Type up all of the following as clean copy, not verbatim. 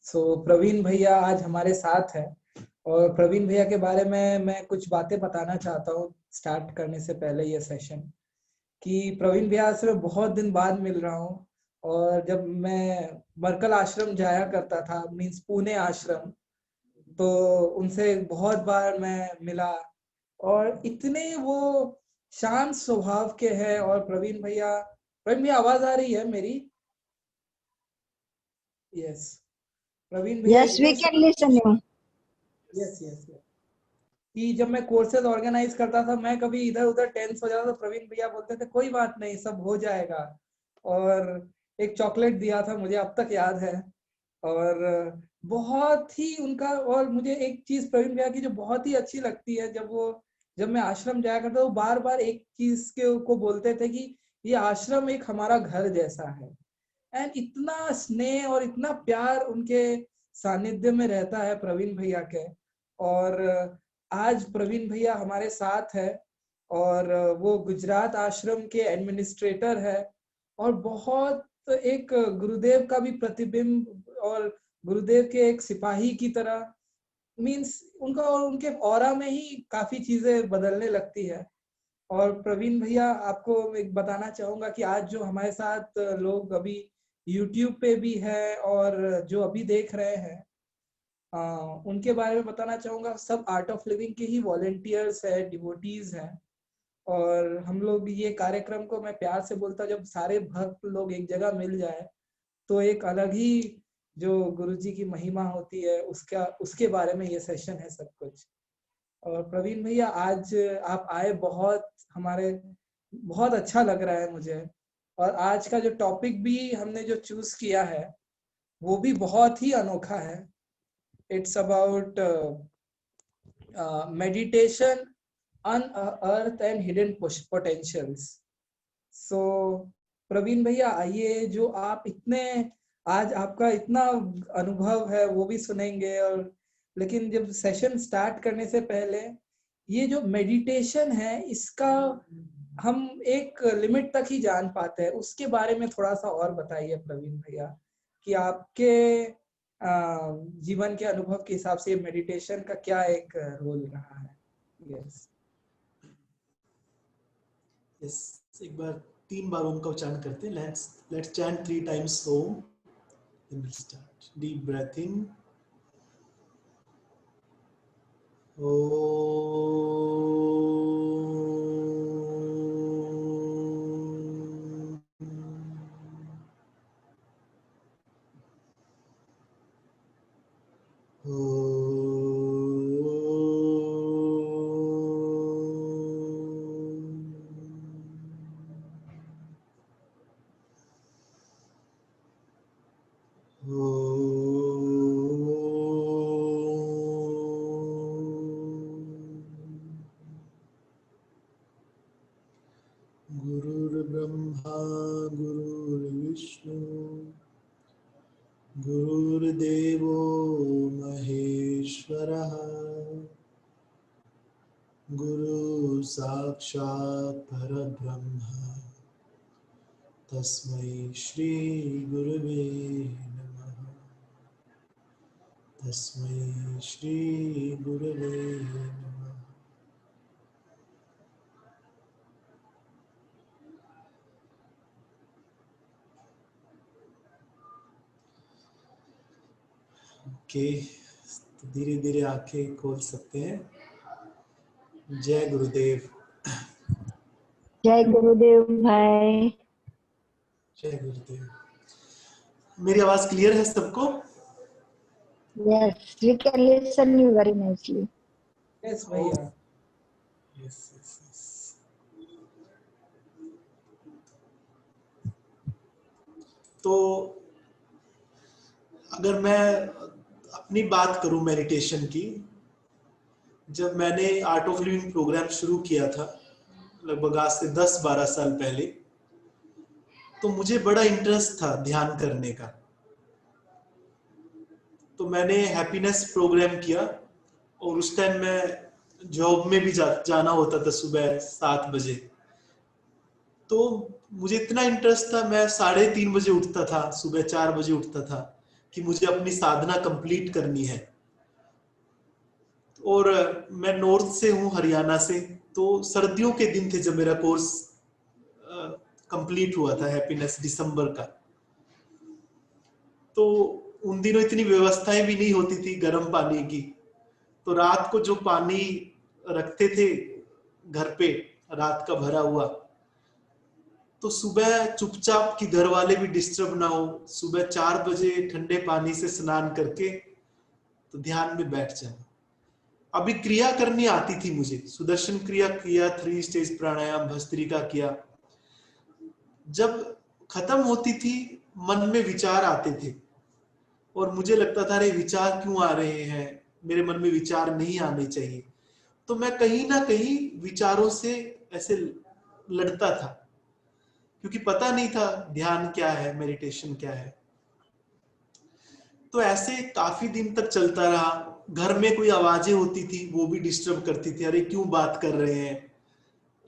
प्रवीण भैया आज हमारे साथ है और प्रवीण भैया के बारे में मैं कुछ बातें बताना चाहता हूँ स्टार्ट करने से पहले ये सेशन कि प्रवीण भैया से मैं बहुत दिन बाद मिल रहा हूँ। और जब मैं मरकल आश्रम जाया करता था, मीन्स पुणे आश्रम, तो उनसे बहुत बार मैं मिला और इतने वो शांत स्वभाव के हैं। और प्रवीण भैया आवाज आ रही है मेरी? यस। प्रवीण भैया Yes, we इतने can listen you. Yes yes कि जब मैं कोर्सेज ऑर्गेनाइज करता था, मैं कभी इधर उधर टेंस हो जाता तो प्रवीण भैया बोलते थे कोई बात नहीं, सब हो जाएगा। और एक चॉकलेट दिया था, मुझे अब तक याद है। और बहुत ही उनका, और मुझे एक चीज प्रवीण भैया की जो बहुत ही अच्छी लगती है, जब मैं आश्रम जाया करता वो बार बार एक चीज को बोलते थे कि ये आश्रम एक हमारा घर जैसा है। एंड इतना स्नेह और इतना प्यार उनके सानिध्य में रहता है प्रवीण भैया के। और आज प्रवीण भैया हमारे साथ है और वो गुजरात आश्रम के एडमिनिस्ट्रेटर है और बहुत एक गुरुदेव का भी प्रतिबिंब और गुरुदेव के एक सिपाही की तरह, मीन्स उनका और उनके ऑरा में ही काफी चीजें बदलने लगती है। और प्रवीण भैया, आपको एक बताना चाहूंगा कि आज जो हमारे साथ लोग अभी YouTube पे भी है और जो अभी देख रहे हैं, उनके बारे में बताना चाहूंगा। सब आर्ट ऑफ लिविंग के ही वॉलेंटियर्स है, डिवोटीज हैं। और हम लोग ये कार्यक्रम को, मैं प्यार से बोलता, जब सारे भक्त लोग एक जगह मिल जाए तो एक अलग ही जो गुरु जी की महिमा होती है, उसके बारे में ये सेशन है सब कुछ। और प्रवीण भैया आज आप आए, हमारे बहुत अच्छा लग रहा है मुझे। और आज का जो टॉपिक भी हमने जो चूज किया है वो भी बहुत ही अनोखा है। It's about meditation, unearth and hidden potentials. So Praveen भैया आइए, जो आप इतने, आज आपका इतना अनुभव है वो भी सुनेंगे। और लेकिन जब सेशन स्टार्ट करने से पहले, ये जो मेडिटेशन है इसका हम एक लिमिट तक ही जान पाते हैं, उसके बारे में थोड़ा सा और बताइए प्रवीण भैया कि आपके जीवन के अनुभव के हिसाब से मेडिटेशन का क्या एक रोल रहा है। यस यस, एक बार 3 बार ओम का उच्चारण करते हैं। Let's chant 3 times Om. Then will start. Deep breath in. गुरुर्ब्रह्मा गुरुर्विष्णु गुरुर्देवो महेश्वरः गुरु साक्षात् परब्रह्म तस्मै श्री गुरुवे नमः। तस्मै श्री गुरुवे नमः। ओके, तो धीरे धीरे आंखें खोल सकते हैं। जय गुरुदेव। जय गुरुदेव भाई। जय गुरुदेव। मेरी आवाज क्लियर है सबको? Yes, we can listen you very nicely. Yes भैया। Yes yes yes. तो अगर मैं अपनी बात करूं मेडिटेशन की, जब मैंने आर्ट ऑफ लिविंग प्रोग्राम शुरू किया था लगभग आज से 10-12 साल पहले, तो मुझे बड़ा इंटरेस्ट था ध्यान करने का। तो मैंने हैप्पीनेस प्रोग्राम किया और उस टाइम मैं जॉब में भी जाना होता था सुबह 7 बजे। तो मुझे इतना इंटरेस्ट था, मैं 3:30 बजे उठता था, सुबह 4 बजे उठता था, कि मुझे अपनी साधना कंप्लीट करनी है। और मैं नॉर्थ से हूँ, हरियाणा से, तो सर्दियों के दिन थे जब मेरा कोर्स कंप्लीट हुआ था, हैप्पीनेस, दिसंबर का। तो उन दिनों इतनी व्यवस्थाएं भी नहीं होती थी गर्म पानी की, तो रात को जो पानी रखते थे घर पे रात का भरा हुआ, तो सुबह चुपचाप कि घर वाले भी डिस्टर्ब ना हो, सुबह 4 बजे ठंडे पानी से स्नान करके तो ध्यान में बैठ जाना। अभी क्रिया करनी आती थी मुझे, सुदर्शन क्रिया किया, 3 स्टेज प्राणायाम, भस्त्रिका किया। जब खत्म होती थी मन में विचार आते थे और मुझे लगता था अरे विचार क्यों आ रहे हैं, मेरे मन में विचार नहीं आने चाहिए। तो मैं कहीं ना कहीं विचारों से ऐसे लड़ता था, क्योंकि पता नहीं था ध्यान क्या है, मेडिटेशन क्या है। तो ऐसे काफी दिन तक चलता रहा। घर में कोई आवाजें होती थी वो भी डिस्टर्ब करती थी, अरे क्यों बात कर रहे हैं,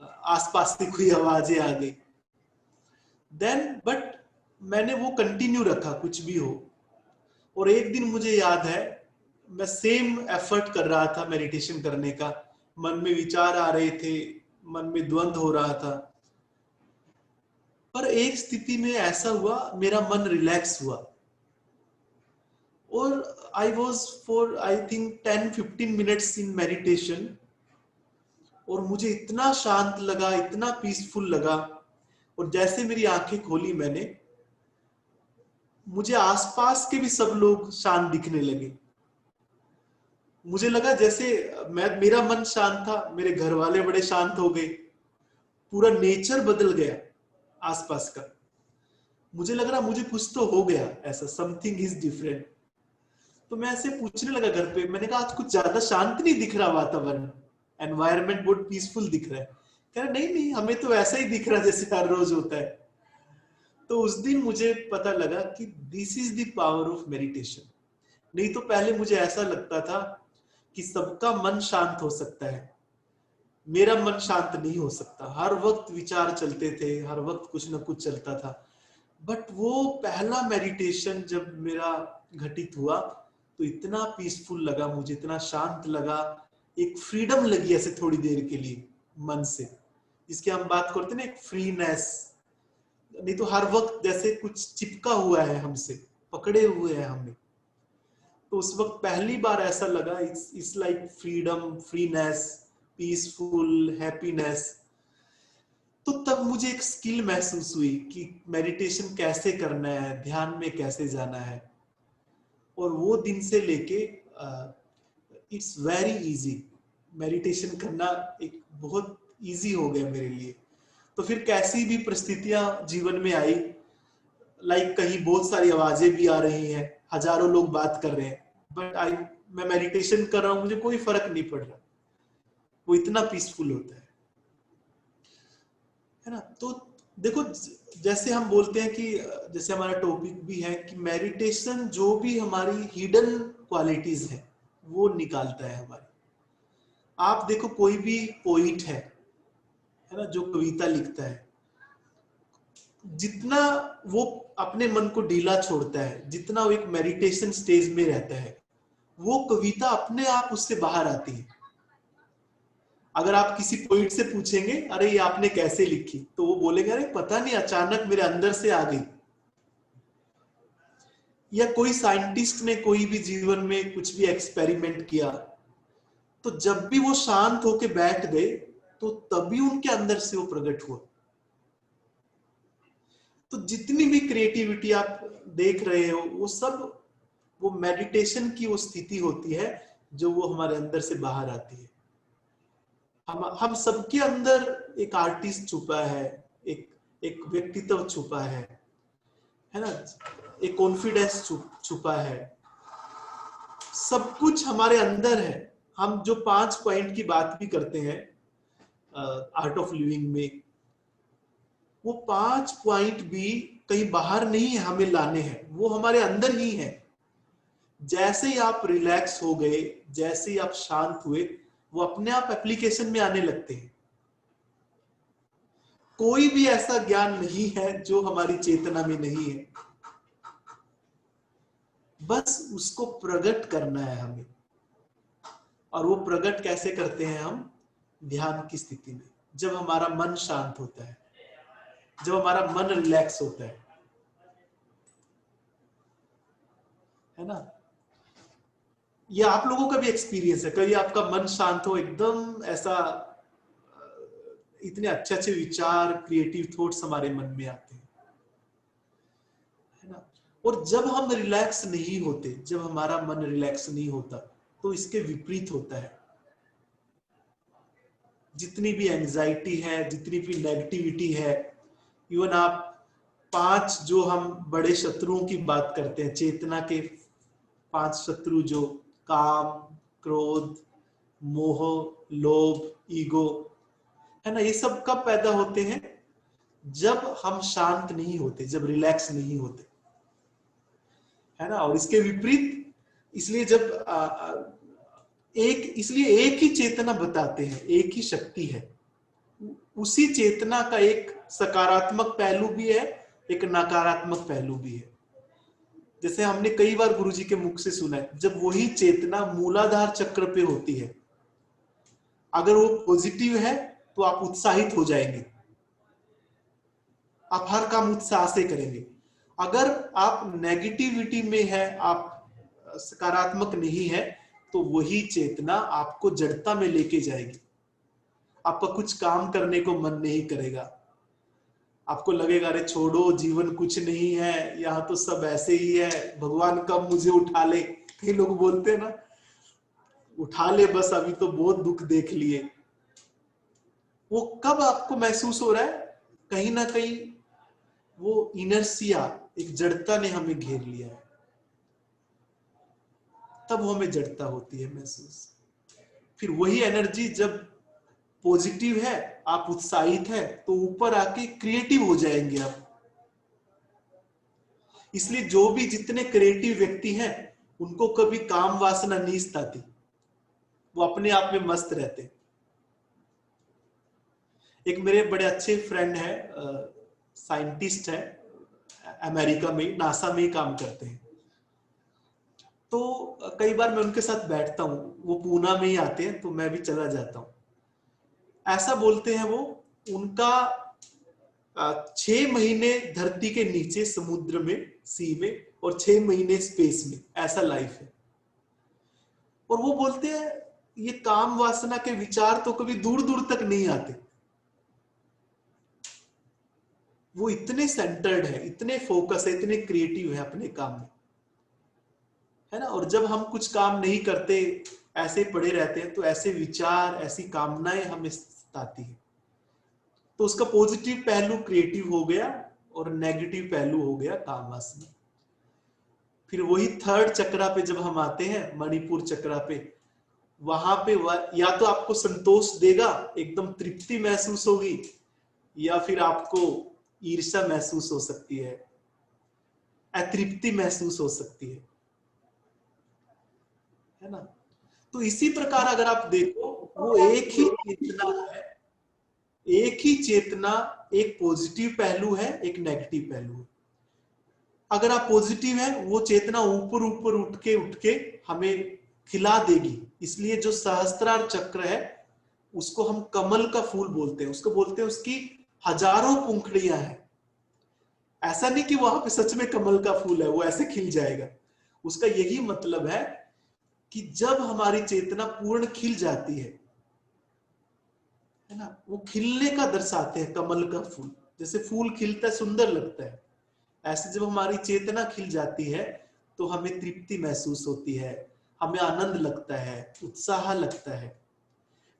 आसपास से कोई आवाजें आ गई। देन बट मैंने वो कंटिन्यू रखा कुछ भी हो। और एक दिन मुझे याद है, मैं सेम एफर्ट कर रहा था मेडिटेशन करने का, मन में विचार आ रहे थे, मन में द्वंद्व हो रहा था, पर एक स्थिति में ऐसा हुआ मेरा मन रिलैक्स हुआ और I was for I think 10-15 minutes in meditation, और मुझे इतना शांत लगा, इतना पीसफुल लगा। और जैसे मेरी आंखें खोली मैंने, मुझे आसपास के भी सब लोग शांत दिखने लगे। मुझे लगा जैसे मेरा मन शांत था, मेरे घर वाले बड़े शांत हो गए, पूरा नेचर बदल गया आसपास का। मुझे लग रहा मुझे कुछ तो हो गया, ऐसा समथिंग इज डिफरेंट। तो मैं ऐसे पूछने लगा घर पे, मैंने कहा आज कुछ ज्यादा शांत नहीं दिख रहा वातावरण, एनवायरनमेंट बहुत पीसफुल दिख रहा है। कह रहा नहीं नहीं, हमें तो ऐसा ही दिख रहा जैसे हर रोज होता है। तो उस दिन मुझे पता लगा कि this is the power of meditation. नहीं तो पहले मुझे ऐसा लगता था कि सबका मन शांत हो सकता है, मेरा मन शांत नहीं हो सकता, हर वक्त विचार चलते थे, हर वक्त कुछ ना कुछ चलता था। बट वो पहला मेडिटेशन जब मेरा घटित हुआ तो इतना पीसफुल लगा मुझे, इतना शांत लगा, एक फ्रीडम लगी ऐसे थोड़ी देर के लिए मन से, जिसकी हम बात करते ना एक फ्रीनेस। नहीं तो हर वक्त जैसे कुछ चिपका हुआ है हमसे, पकड़े हुए हैं हमें। तो उस वक्त पहली बार ऐसा लगा, it's like freedom, freeness, peaceful, happiness. तो तब मुझे एक स्किल महसूस हुई कि मेडिटेशन कैसे करना है, ध्यान में कैसे जाना है। और वो दिन से लेके इट्स वेरी इजी, मेडिटेशन करना एक बहुत इजी हो गया मेरे लिए। तो फिर कैसी भी परिस्थितियां जीवन में आई, लाइक कहीं बहुत सारी आवाजें भी आ रही हैं, हजारों लोग बात कर रहे हैं, बट मैं मेडिटेशन कर रहा हूं, मुझे कोई फर्क नहीं पड़ रहा, वो इतना पीसफुल होता है ना। तो देखो, जैसे हम बोलते हैं कि जैसे हमारा टॉपिक भी है कि मेडिटेशन जो भी हमारी हिडन क्वालिटीज है वो निकालता है हमारी। आप देखो कोई भी पोइट है ना, जो कविता लिखता है, जितना वो अपने मन को ढीला छोड़ता है, जितना वो एक मेडिटेशन स्टेज में रहता है, वो कविता अपने आप उससे बाहर आती है। अगर आप किसी पोइट से पूछेंगे अरे ये आपने कैसे लिखी, तो वो बोलेगा अरे पता नहीं, अचानक मेरे अंदर से आ गई। या कोई साइंटिस्ट ने कोई भी जीवन में कुछ भी एक्सपेरिमेंट किया, तो जब भी वो शांत होके बैठ गए तो तभी उनके अंदर से वो प्रकट हुआ। तो जितनी भी क्रिएटिविटी आप देख रहे हो वो सब वो मेडिटेशन की वो स्थिति होती है जो वो हमारे अंदर से बाहर आती है। हम सबके अंदर एक आर्टिस्ट छुपा है, एक व्यक्तित्व छुपा है ना, एक कॉन्फिडेंस छुपा है, सब कुछ हमारे अंदर है। हम जो 5 पॉइंट की बात भी करते हैं आर्ट ऑफ लिविंग में, वो 5 पॉइंट भी कहीं बाहर नहीं है, हमें लाने हैं, वो हमारे अंदर ही है। जैसे ही आप रिलैक्स हो गए, जैसे ही आप शांत हुए, वो अपने आप एप्लीकेशन में आने लगते हैं। कोई भी ऐसा ज्ञान नहीं है जो हमारी चेतना में नहीं है। बस उसको प्रकट करना है हमें। और वो प्रकट कैसे करते हैं हम? ध्यान की स्थिति में, जब हमारा मन शांत होता है, जब हमारा मन रिलैक्स होता है ना। ये आप लोगों का भी एक्सपीरियंस है, कभी आपका मन शांत हो, एकदम ऐसा इतने अच्छे अच्छे विचार, क्रिएटिव थॉट्स हमारे मन में आते हैं, है ना। और जब हम रिलैक्स नहीं होते, जब हमारा मन रिलैक्स नहीं होता, तो इसके विपरीत होता है। जितनी भी एंजाइटी है, जितनी भी नेगेटिविटी है, इवन आप 5 जो हम बड़े शत्रुओं की बात करते हैं, चेतना के 5 शत्रु, जो काम, क्रोध, मोह, लोभ, ईगो, है ना, ये सब कब पैदा होते हैं? जब हम शांत नहीं होते, जब रिलैक्स नहीं होते, है ना। और इसके विपरीत, इसलिए जब इसलिए एक ही चेतना बताते हैं, एक ही शक्ति है। उसी चेतना का एक सकारात्मक पहलू भी है, एक नकारात्मक पहलू भी है। जैसे हमने कई बार गुरुजी के मुख से सुना है, जब वही चेतना मूलाधार चक्र पे होती है, अगर वो पॉजिटिव है तो आप उत्साहित हो जाएंगे, आप हर काम उत्साह से करेंगे। अगर आप नेगेटिविटी में है, आप सकारात्मक नहीं है, तो वही चेतना आपको जड़ता में लेके जाएगी। आपका कुछ काम करने को मन नहीं करेगा, आपको लगेगा अरे छोड़ो, जीवन कुछ नहीं है, यहाँ तो सब ऐसे ही है, भगवान कब मुझे उठा ले। कई लोग बोलते हैं ना, उठा ले बस, अभी तो बहुत दुख देख लिए। वो कब आपको महसूस हो रहा है? कहीं ना कहीं वो इनर्सिया, एक जड़ता ने हमें घेर लिया है, तब वो हमें जड़ता होती है महसूस। फिर वही एनर्जी जब पॉजिटिव है, आप उत्साहित है, तो ऊपर आके क्रिएटिव हो जाएंगे आप। इसलिए जो भी जितने क्रिएटिव व्यक्ति हैं, उनको कभी काम वासना नहीं सताती, वो अपने आप में मस्त रहते। एक मेरे बड़े अच्छे फ्रेंड है, साइंटिस्ट है, अमेरिका में नासा में काम करते हैं। तो कई बार मैं उनके साथ बैठता हूँ, वो पूना में ही आते हैं, तो मैं भी चला जाता हूँ। ऐसा बोलते हैं वो, उनका 6 महीने धरती के नीचे समुद्र में, सी में, और 6 महीने स्पेस में, ऐसा लाइफ है। और वो बोलते हैं ये काम वासना के विचार तो कभी दूर दूर तक नहीं आते। वो इतने सेंटर्ड है, इतने फोकस है, इतने क्रिएटिव है अपने काम में, है ना। और जब हम कुछ काम नहीं करते, ऐसे पड़े रहते हैं, तो ऐसे विचार, ऐसी कामनाएं हमें सताती है। तो उसका पॉजिटिव पहलू क्रिएटिव हो गया, और नेगेटिव पहलू हो गया काम वासना। फिर वही 3rd चक्रा पे जब हम आते हैं, मणिपुर चक्रा पे, वहां पे या तो आपको संतोष देगा, एकदम तृप्ति महसूस होगी, या फिर आपको ईर्ष्या महसूस हो सकती है, अतृप्ति महसूस हो सकती है ना। तो इसी प्रकार अगर आप देखो, वो एक ही चेतना है, एक ही चेतना, एक पॉजिटिव पहलू है, एक नेगेटिव पहलू है। अगर आप पॉजिटिव है, वो चेतना ऊपर ऊपर उठ के हमें खिला देगी। इसलिए जो सहस्त्रार चक्र है, उसको हम कमल का फूल बोलते हैं, उसको बोलते हैं उसकी हजारों पंखुड़ियां हैं। ऐसा नहीं कि वहां पे सच में कमल का फूल है, वो ऐसे खिल जाएगा। उसका यही मतलब है कि जब हमारी चेतना पूर्ण खिल जाती है ना, वो खिलने का दर्शाते हैं कमल का फूल। जैसे फूल खिलता है, सुंदर लगता है, ऐसे जब हमारी चेतना खिल जाती है, तो हमें तृप्ति महसूस होती है, हमें आनंद लगता है, उत्साह लगता है।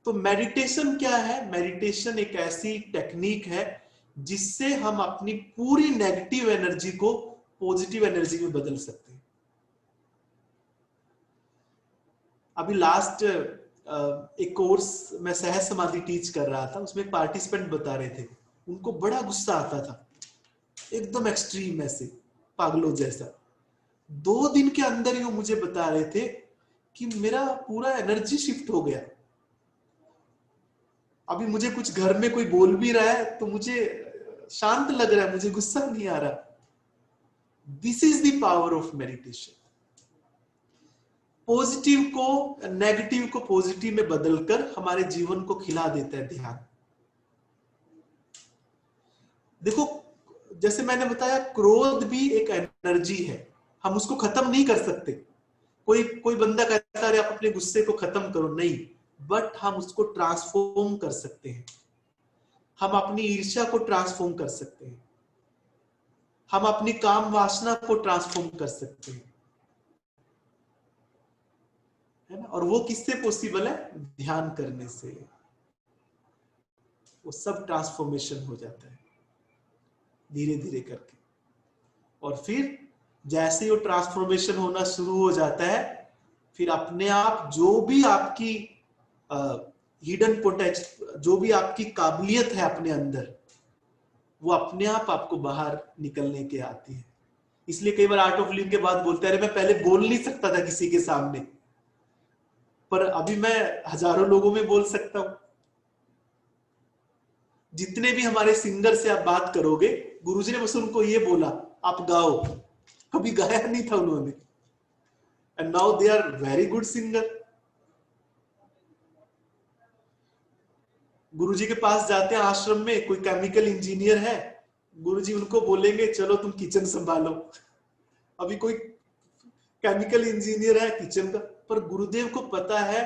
तो मेडिटेशन क्या है? मेडिटेशन एक ऐसी टेक्निक है जिससे हम अपनी पूरी नेगेटिव एनर्जी को पॉजिटिव एनर्जी में बदल सकते हैं। अभी लास्ट एक कोर्स मैं सहज समाधि टीच कर रहा था, उसमें पार्टिसिपेंट बता रहे थे, उनको बड़ा गुस्सा आता था, एकदम एक्सट्रीम, ऐसे पागलों जैसा। 2 दिन के अंदर ही वो मुझे बता रहे थे कि मेरा पूरा एनर्जी शिफ्ट हो गया। अभी मुझे कुछ घर में कोई बोल भी रहा है तो मुझे शांत लग रहा है, मुझे गुस्सा नहीं आ रहा। This is the power of meditation. Positive को नेगेटिव को पॉजिटिव में बदलकर हमारे जीवन को खिला देता है ध्यान। देखो, जैसे मैंने बताया, क्रोध भी एक एनर्जी है, हम उसको खत्म नहीं कर सकते। कोई कोई बंदा कहता है अरे आप अपने गुस्से को खत्म करो, नहीं, बट हम उसको ट्रांसफॉर्म कर सकते हैं। हम अपनी ईर्ष्या को ट्रांसफॉर्म कर सकते हैं, हम अपनी काम वासना को ट्रांसफॉर्म कर सकते हैं, है ना। और वो किससे पॉसिबल है? ध्यान करने से वो सब ट्रांसफॉर्मेशन हो जाता है धीरे धीरे करके। और फिर जैसे ही वो ट्रांसफॉर्मेशन होना शुरू हो जाता है, फिर अपने आप जो भी आपकी हिडन पोटेंशियल, जो भी आपकी काबिलियत है अपने अंदर, वो अपने आप आपको बाहर निकलने के आती है। इसलिए कई बार आर्ट ऑफ लिविंग के बाद बोलते हैं अरे मैं पहले बोल नहीं सकता था किसी के सामने, पर अभी मैं हजारों लोगों में बोल सकता हूं। जितने भी हमारे सिंगर से आप बात करोगे, गुरुजी ने बस उनको ये बोला आप गाओ, कभी गाया नहीं था उन्होंने, and now they are very good singer. गुरुजी के पास जाते हैं आश्रम में, कोई केमिकल इंजीनियर है, गुरुजी उनको बोलेंगे चलो तुम किचन संभालो। अभी कोई केमिकल इंजीनियर है किचन का, पर गुरुदेव को पता है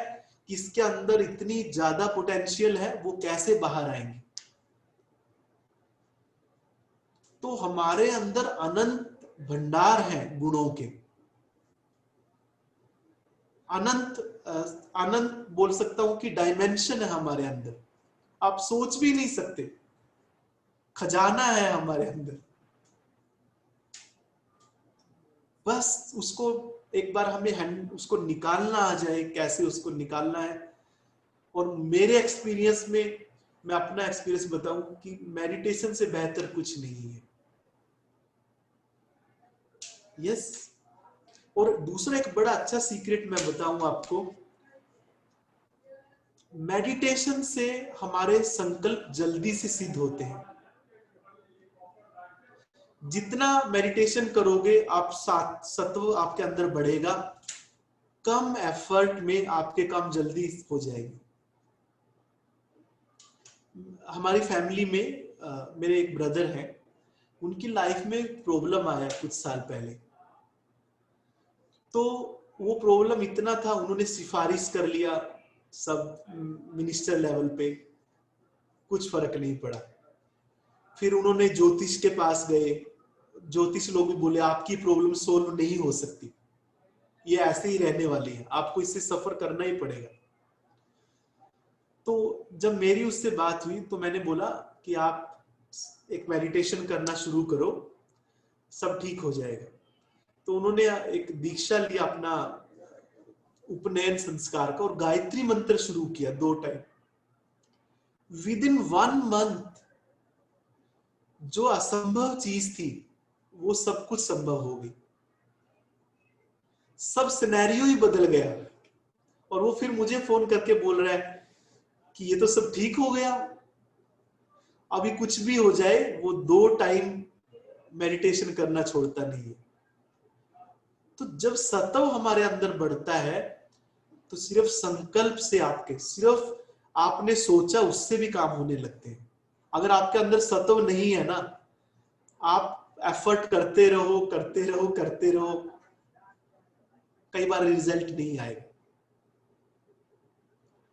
कि इसके अंदर इतनी ज्यादा पोटेंशियल है, वो कैसे बाहर आएंगे। तो हमारे अंदर अनंत भंडार है गुणों के, अनंत बोल सकता हूं कि डायमेंशन है हमारे अंदर, आप सोच भी नहीं सकते, खजाना है हमारे अंदर। बस उसको एक बार हमें उसको निकालना आ जाए, कैसे उसको निकालना है। और मेरे एक्सपीरियंस में, मैं अपना एक्सपीरियंस बताऊं कि मेडिटेशन से बेहतर कुछ नहीं है। यस। और दूसरा एक बड़ा अच्छा सीक्रेट मैं बताऊं आपको, मेडिटेशन से हमारे संकल्प जल्दी से सिद्ध होते हैं। जितना मेडिटेशन करोगे आप, सत्व आपके अंदर बढ़ेगा, कम एफर्ट में आपके काम जल्दी हो जाएंगे। हमारी फैमिली में मेरे एक ब्रदर हैं, उनकी लाइफ में प्रॉब्लम आया कुछ साल पहले। तो वो प्रॉब्लम इतना था, उन्होंने सिफारिश कर लिया सब मिनिस्टर लेवल पे, कुछ फर्क नहीं पड़ा। फिर उन्होंने ज्योतिष के पास गए, ज्योतिष लोग भी बोले आपकी प्रॉब्लम सोल्व नहीं हो सकती, ये ऐसे ही रहने वाली है, आपको इससे सफर करना ही पड़ेगा। तो जब मेरी उससे बात हुई तो मैंने बोला कि आप एक मेडिटेशन करना शुरू करो, सब ठीक हो जाएगा। तो उन्होंने एक दीक्षा लिया अपना उपनयन संस्कार का, और गायत्री मंत्र शुरू किया 2 टाइम। विद इन 1 मंथ जो असंभव चीज थी वो सब कुछ संभव हो गई, सब सिनेरियो ही बदल गया। और वो फिर मुझे फोन करके बोल रहा है कि ये तो सब ठीक हो गया, अभी कुछ भी हो जाए वो 2 टाइम मेडिटेशन करना छोड़ता नहीं है। तो जब सत्व हमारे अंदर बढ़ता है तो सिर्फ संकल्प से, आपके सिर्फ आपने सोचा उससे भी काम होने लगते हैं। अगर आपके अंदर सत्व नहीं है ना, आप एफर्ट करते रहो करते रहो करते रहो, कई बार रिजल्ट नहीं आएगा।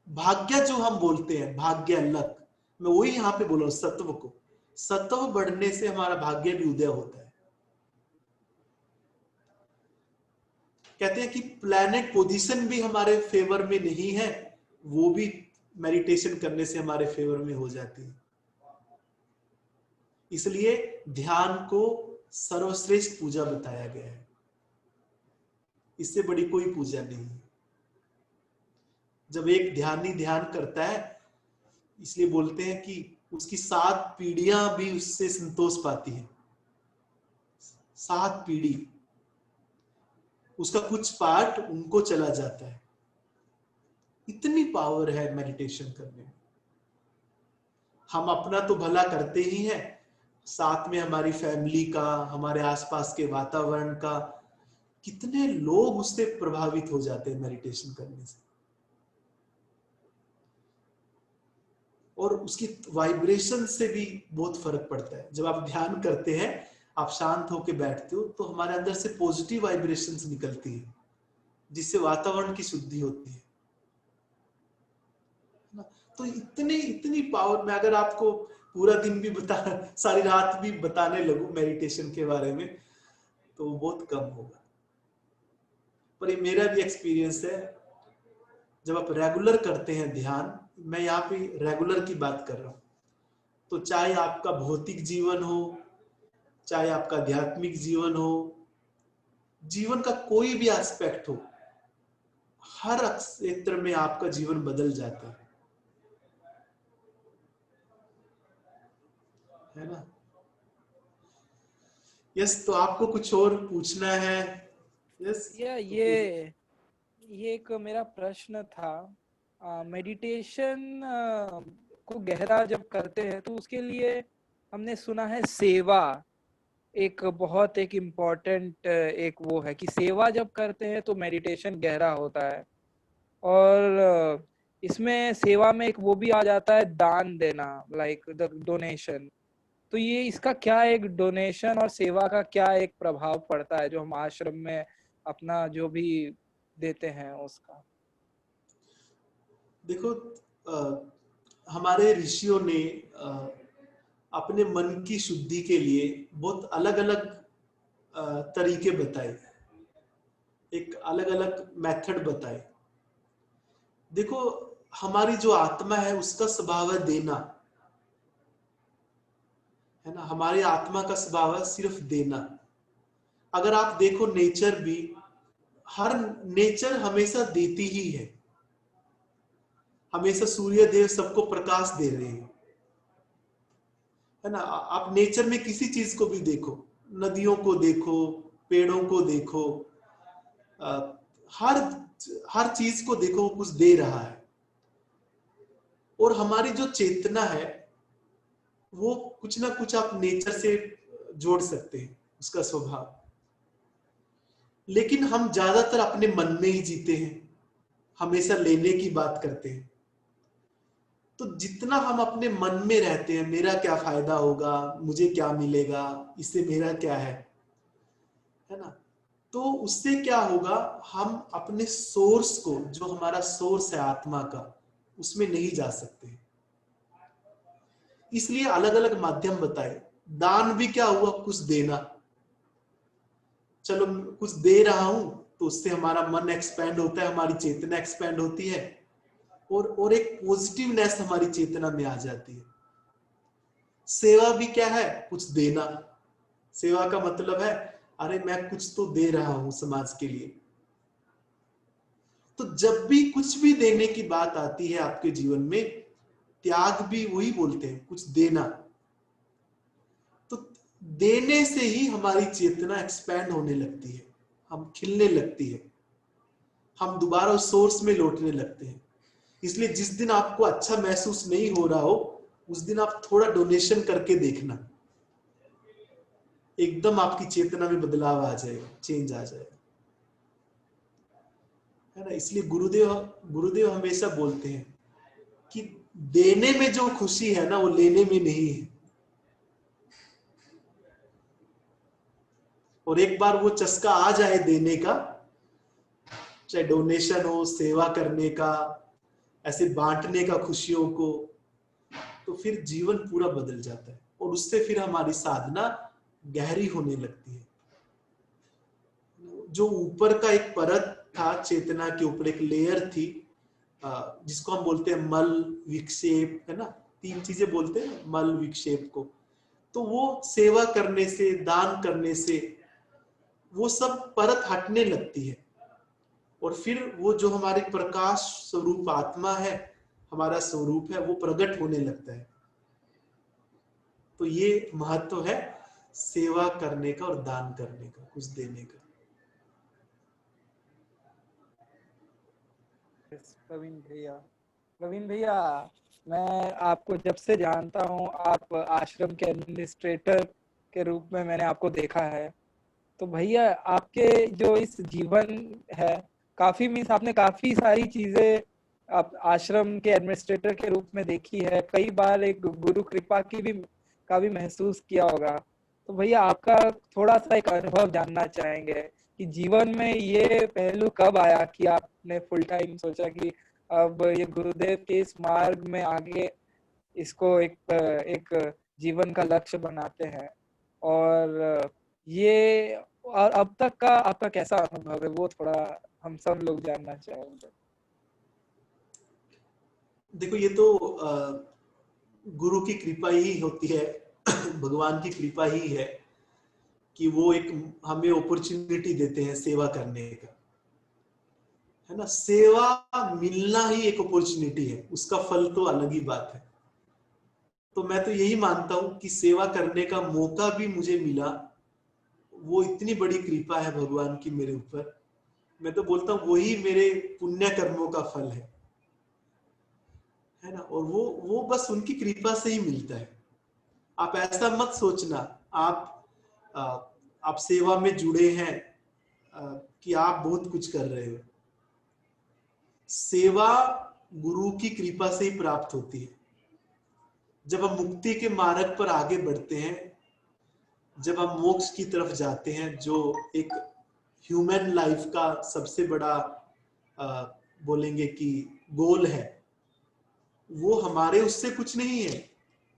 भाग्य जो हम बोलते हैं, भाग्य अलग, मैं वही यहां पे बोल रहा हूं, सत्व को, सत्व बढ़ने से हमारा भाग्य भी उदय होता है। कहते हैं कि प्लैनेट पोजीशन भी हमारे फेवर में नहीं है, वो भी मेडिटेशन करने से हमारे फेवर में हो जाती है। इसलिए ध्यान को सर्वश्रेष्ठ पूजा बताया गया है, इससे बड़ी कोई पूजा नहीं है। जब एक ध्यानी ध्यान करता है, इसलिए बोलते हैं कि उसकी 7 पीढ़ियां भी उससे संतोष पाती है। 7 पीढ़ी, उसका कुछ पार्ट उनको चला जाता है। इतनी पावर है मेडिटेशन करने में। हम अपना तो भला करते ही हैं, साथ में हमारी फैमिली का, हमारे आसपास के वातावरण का, कितने लोग उससे प्रभावित हो जाते हैं मेडिटेशन करने से, और उसकी वाइब्रेशन से भी बहुत फर्क पड़ता है। जब आप ध्यान करते हैं, आप शांत होकर बैठते हो, तो हमारे अंदर से पॉजिटिव वाइब्रेशंस निकलती है, जिससे वातावरण की शुद्धि होती है ना। तो इतनी इतनी पावर, मैं अगर आपको पूरा दिन भी बता, सारी रात भी बताने लगूं मेडिटेशन के बारे में, तो बहुत कम होगा। पर ये मेरा भी एक्सपीरियंस है, जब आप रेगुलर करते हैं ध्यान, मैं यहाँ पे रेगुलर की बात कर रहा हूँ, तो चाहे आपका भौतिक जीवन हो, चाहे आपका आध्यात्मिक जीवन हो, जीवन का कोई भी एस्पेक्ट हो, हर क्षेत्र में आपका जीवन बदल जाता है ना। यस, तो आपको कुछ और पूछना है? यस, ये एक मेरा प्रश्न था। मेडिटेशन को गहरा जब करते हैं तो उसके लिए हमने सुना है सेवा एक बहुत एक इम्पोर्टेंट एक वो है कि सेवा जब करते हैं तो मेडिटेशन गहरा होता है। और इसमें सेवा में एक वो भी आ जाता है दान देना, लाइक द डोनेशन। तो ये इसका क्या एक डोनेशन और सेवा का क्या एक प्रभाव पड़ता है जो हम आश्रम में अपना जो भी देते हैं उसका? देखो, हमारे ऋषियों ने अपने मन की शुद्धि के लिए बहुत अलग अलग तरीके बताए, एक अलग अलग मेथड बताए। देखो, हमारी जो आत्मा है उसका स्वभाव है देना, है ना। हमारी आत्मा का स्वभाव है सिर्फ देना। अगर आप देखो नेचर भी, हर नेचर हमेशा देती ही है, हमेशा सूर्य देव सबको प्रकाश दे रहे हैं, है ना। आप नेचर में किसी चीज को भी देखो, नदियों को देखो, पेड़ों को देखो, हर हर चीज को देखो, वो कुछ दे रहा है। और हमारी जो चेतना है वो कुछ ना कुछ आप नेचर से जोड़ सकते हैं, उसका स्वभाव। लेकिन हम ज्यादातर अपने मन में ही जीते हैं, हमेशा लेने की बात करते हैं। तो जितना हम अपने मन में रहते हैं, मेरा क्या फायदा होगा, मुझे क्या मिलेगा, इससे मेरा क्या है ना, तो उससे क्या होगा, हम अपने सोर्स को, जो हमारा सोर्स है आत्मा का, उसमें नहीं जा सकते। इसलिए अलग अलग माध्यम बताए। दान भी क्या हुआ, कुछ देना। चलो कुछ दे रहा हूं तो उससे हमारा मन एक्सपैंड होता है, हमारी चेतना एक्सपैंड होती है, और एक पॉजिटिवनेस हमारी चेतना में आ जाती है। सेवा भी क्या है, कुछ देना। सेवा का मतलब है, अरे मैं कुछ तो दे रहा हूं समाज के लिए। तो जब भी कुछ भी देने की बात आती है आपके जीवन में, त्याग भी वही बोलते हैं, कुछ देना। तो देने से ही हमारी चेतना एक्सपैंड होने लगती है, हम खिलने लगती है, हम दोबारा उस सोर्स में लौटने लगते हैं। इसलिए जिस दिन आपको अच्छा महसूस नहीं हो रहा हो, उस दिन आप थोड़ा डोनेशन करके देखना, एकदम आपकी चेतना में बदलाव आ जाएगा, चेंज आ जाएगा, है ना। इसलिए गुरुदेव हमेशा बोलते हैं कि देने में जो खुशी है ना, वो लेने में नहीं है। और एक बार वो चस्का आ जाए देने का, चाहे डोनेशन हो, सेवा करने का, ऐसे बांटने का खुशियों को, तो फिर जीवन पूरा बदल जाता है, और उससे फिर हमारी साधना गहरी होने लगती है। जो ऊपर का एक परत था, चेतना के ऊपर एक लेयर थी, जिसको हम बोलते हैं मल, विक्षेप, है ना। 3 चीजें बोलते हैं मल विक्षेप को। तो वो सेवा करने से, दान करने से वो सब परत हटने लगती है, और फिर वो जो हमारे प्रकाश स्वरूप आत्मा है, हमारा स्वरूप है, वो प्रकट होने लगता है। तो ये महत्व है सेवा करने का और दान करने का, कुछ देने का। प्रवीण भैया, मैं आपको जब से जानता हूँ, आप आश्रम के एडमिनिस्ट्रेटर के रूप में मैंने आपको देखा है। तो भैया आपके जो इस जीवन है, काफी मीन्स आपने काफी सारी चीजें आप आश्रम के एडमिनिस्ट्रेटर के रूप में देखी है, कई बार एक गुरु कृपा की भी का भी महसूस किया होगा। तो भैया आपका थोड़ा सा एक अनुभव जानना चाहेंगे कि जीवन में ये पहलू कब आया कि आपने फुल टाइम सोचा कि अब ये गुरुदेव के इस मार्ग में आगे इसको एक जीवन का लक्ष्य बनाते हैं, और ये और अब तक का आपका कैसा अनुभव है वो थोड़ा हम सब लोग जानना चाहेंगे। देखो ये तो गुरु की कृपा ही होती है, भगवान की कृपा ही है कि वो एक हमें अपॉर्चुनिटी देते हैं सेवा करने का, है ना। सेवा मिलना ही एक अपॉर्चुनिटी है, उसका फल तो अलग ही बात है। तो मैं तो यही मानता हूं कि सेवा करने का मौका भी मुझे मिला, वो इतनी बड़ी कृपा है भगवान की मेरे ऊपर। मैं तो बोलता हूँ वही मेरे पुण्य कर्मों का फल है ना। और वो बस उनकी कृपा से ही मिलता है। आप ऐसा मत सोचना आप सेवा में जुड़े हैं कि आप बहुत कुछ कर रहे हो। सेवा गुरु की कृपा से ही प्राप्त होती है। जब हम मुक्ति के मार्ग पर आगे बढ़ते हैं, जब हम मोक्ष की तरफ जाते हैं, जो एक ह्यूमन लाइफ का सबसे बड़ा बोलेंगे कि गोल है, वो हमारे उससे कुछ नहीं है।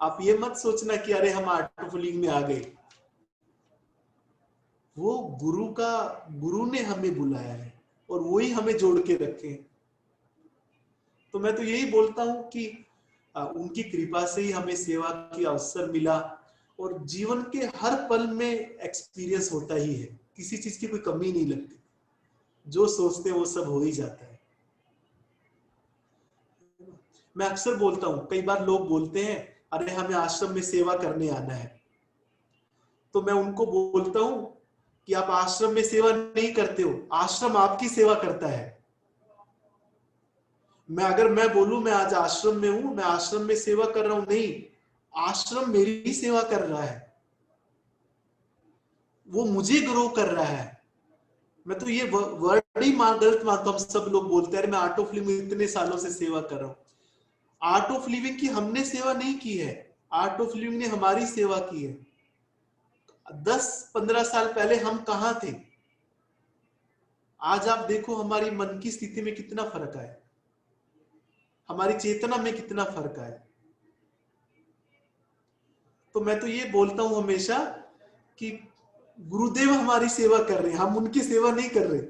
आप ये मत सोचना कि अरे हम आर्ट ऑफ लिविंग में आ गए। वो गुरु ने हमें बुलाया है और वो ही हमें जोड़ के रखे। तो मैं तो यही बोलता हूं कि उनकी कृपा से ही हमें सेवा की अवसर मिला, और जीवन के हर पल में एक्सपीरियंस होता ही है, किसी चीज की कोई कमी नहीं लगती। जो सोचते हैं वो सब हो ही जाता है। मैं अक्सर बोलता हूं, कई बार लोग बोलते हैं अरे हमें आश्रम में सेवा करने आना है, तो मैं उनको बोलता हूं कि आप आश्रम में सेवा नहीं करते हो, आश्रम आपकी सेवा करता है। अगर मैं बोलूं मैं आज आश्रम में हूं, मैं आश्रम में सेवा कर रहा हूं, नहीं, आश्रम मेरी ही सेवा कर रहा है, वो मुझे ग्रो कर रहा है। मैं तो ये वर्ड ही गलत मानता हूं। हम सब लोग बोलते हैं मैं आर्ट ऑफ लिविंग में इतने सालों से सेवा कर रहा हूं। आर्ट ऑफ लिविंग की हमने सेवा नहीं की है, आर्ट ऑफ लिविंग ने हमारी सेवा की है। 10-15 साल पहले हम कहां थे, आज आप देखो हमारी मन की स्थिति में कितना फर्क आया, हमारी चेतना में कितना फर्क आया। तो मैं तो ये बोलता हूं हमेशा कि गुरुदेव हमारी सेवा कर रहे हैं, हम उनकी सेवा नहीं कर रहे।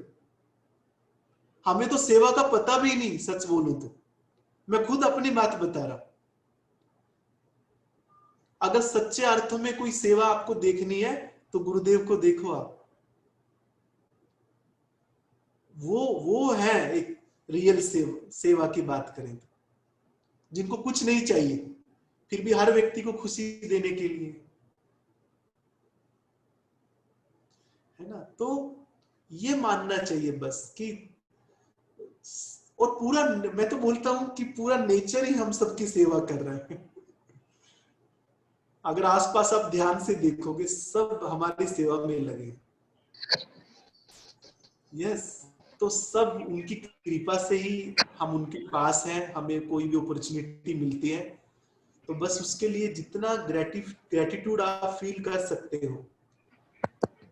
हमें तो सेवा का पता भी नहीं, सच बोलूं तो मैं खुद अपनी बात बता रहा हूं। अगर सच्चे अर्थों में कोई सेवा आपको देखनी है तो गुरुदेव को देखो आप। वो है एक रियल सेवा की बात करें तो, जिनको कुछ नहीं चाहिए फिर भी हर व्यक्ति को खुशी देने के लिए, है ना। तो ये मानना चाहिए बस कि, और पूरा मैं तो बोलता हूं कि पूरा नेचर ही हम सबकी सेवा कर रहा है। अगर आसपास आप ध्यान से देखोगे सब हमारी सेवा में लगे। यस, तो सब उनकी कृपा से ही हम उनके पास हैं, हमें कोई भी अपॉर्चुनिटी मिलती है तो बस उसके लिए जितना ग्रेटिट्यूड आप फील कर सकते हो,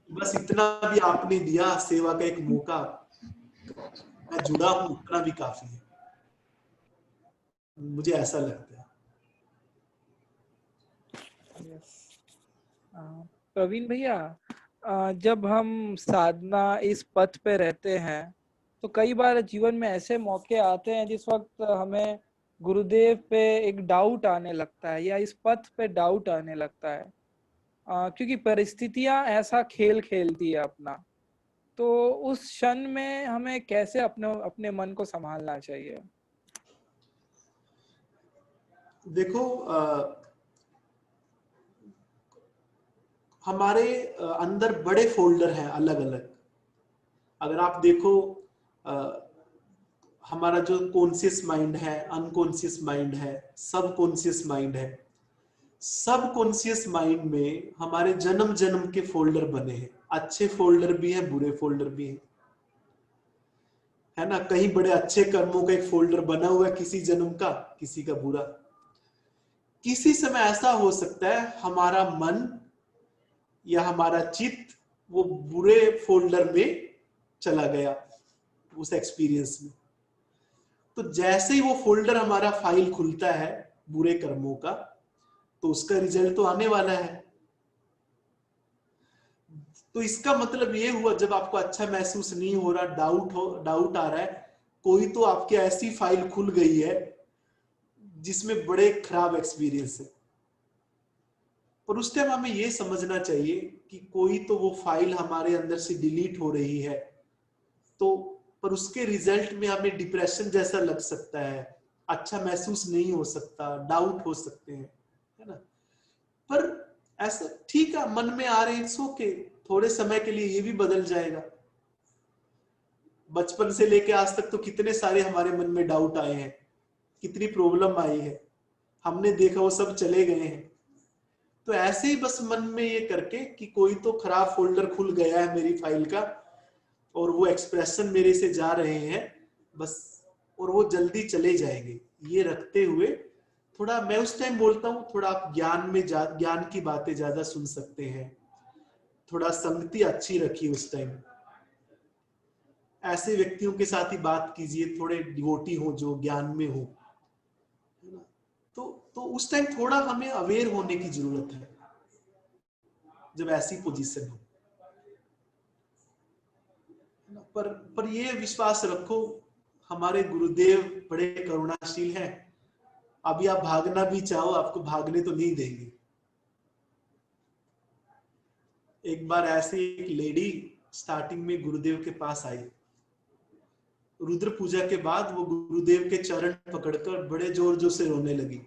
बस इतना भी आपने दिया सेवा का एक मौका, मैं जुड़ा हूं, उतना भी काफी है, मुझे ऐसा लगता है। प्रवीण भैया, जब हम साधना इस पथ पे रहते हैं तो कई बार जीवन में ऐसे मौके आते हैं जिस वक्त हमें गुरुदेव पे एक डाउट आने लगता है या इस पथ पे डाउट आने लगता है, क्योंकि परिस्थितियां ऐसा खेल खेलती है अपना। तो उस क्षण में हमें कैसे अपने मन को संभालना चाहिए? देखो हमारे अंदर बड़े फोल्डर हैं अलग अलग। अगर आप देखो हमारा जो कॉन्शियस माइंड है, अनकॉन्शियस माइंड है, सब कॉन्शियस माइंड है। सब कॉन्शियस माइंड में हमारे जन्म जन्म के फोल्डर बने हैं। अच्छे फोल्डर भी हैं, बुरे फोल्डर भी हैं, है ना। कहीं बड़े अच्छे कर्मों का एक फोल्डर बना हुआ है किसी जन्म का, किसी का बुरा। किसी समय ऐसा हो सकता है हमारा मन या हमारा चित्त वो बुरे फोल्डर में चला गया उस एक्सपीरियंस में। तो जैसे ही वो फोल्डर हमारा फाइल खुलता है बुरे कर्मों का, तो उसका रिजल्ट तो आने वाला है। तो इसका मतलब ये हुआ, जब आपको अच्छा महसूस नहीं हो रहा, डाउट आ रहा है, कोई तो आपकी ऐसी फाइल खुल गई है जिसमें बड़े खराब एक्सपीरियंस है। पर उस टाइम हमें ये समझना चाहिए कि कोई तो वो फाइल हमारे अंदर से डिलीट हो रही है, तो पर उसके रिजल्ट में हमें डिप्रेशन जैसा लग सकता है, अच्छा महसूस नहीं हो सकता, डाउट हो सकते हैं, है ना। पर ऐसा ठीक है, मन में आ रहे हैं, इट्स ओके, थोड़े समय के लिए ये भी बदल जाएगा। बचपन से लेके आज तक तो कितने सारे हमारे मन में डाउट आए हैं, कितनी प्रॉब्लम आई है, हमने देखा वो सब चले गए हैं। तो ऐसे ही बस मन में ये करके कि कोई तो खराब फोल्डर खुल गया है मेरी फाइल का और वो एक्सप्रेशन मेरे से जा रहे हैं बस, और वो जल्दी चले जाएंगे, ये रखते हुए थोड़ा, मैं उस टाइम बोलता हूँ थोड़ा आप ज्ञान की बातें ज्यादा सुन सकते हैं, थोड़ा संगति अच्छी रखिए उस टाइम, ऐसे व्यक्तियों के साथ ही बात कीजिए, थोड़े डिवोटी हो जो ज्ञान में हो, है ना। तो उस टाइम थोड़ा हमें अवेयर होने की जरूरत है जब ऐसी पोजीशन हो। पर ये विश्वास रखो हमारे गुरुदेव बड़े करुणाशील हैं, अभी आप भागना भी चाहो आपको भागने तो नहीं देंगे। एक बार ऐसे एक लेडी स्टार्टिंग में गुरुदेव के पास आई, रुद्र पूजा के बाद वो गुरुदेव के चरण पकड़कर बड़े जोर जोर से रोने लगी।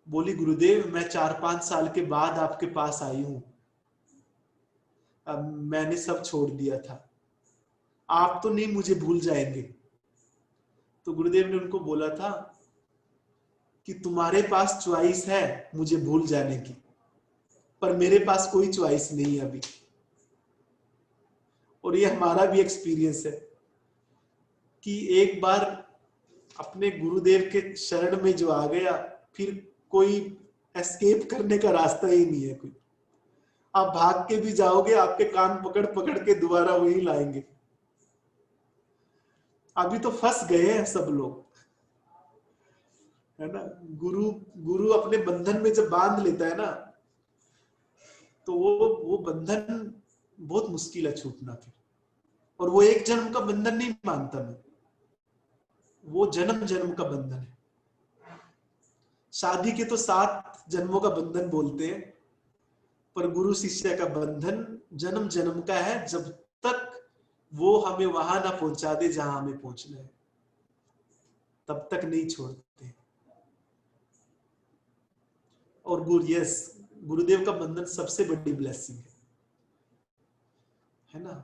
बोली, गुरुदेव मैं 4-5 साल के बाद आपके पास आई हूं, अब मैंने सब छोड़ दिया था, आप तो नहीं मुझे भूल जाएंगे। तो गुरुदेव ने उनको बोला था कि तुम्हारे पास चॉइस है मुझे भूल जाने की, पर मेरे पास कोई चॉइस नहीं है अभी। और ये हमारा भी एक्सपीरियंस है कि एक बार अपने गुरुदेव के शरण में जो आ गया, फिर कोई एस्केप करने का रास्ता ही नहीं है कोई। आप भाग के भी जाओगे, आपके कान पकड़ पकड़ के दोबारा वही लाएंगे। अभी तो फंस गए हैं सब लोग, है ना। गुरु अपने बंधन में जब बांध लेता है ना, तो वो बंधन बहुत मुश्किल है छूटना फिर। और वो एक जन्म का बंधन नहीं मानता मैं, वो जन्म जन्म का बंधन है। शादी के तो 7 जन्मों का बंधन बोलते हैं, पर गुरु शिष्य का बंधन जन्म जन्म का है, जब तक वो हमें वहां ना पहुंचा दे जहां हमें पहुंचना है, तब तक नहीं छोड़ते। और गुरुदेव का बंधन सबसे बड़ी ब्लेसिंग है ना।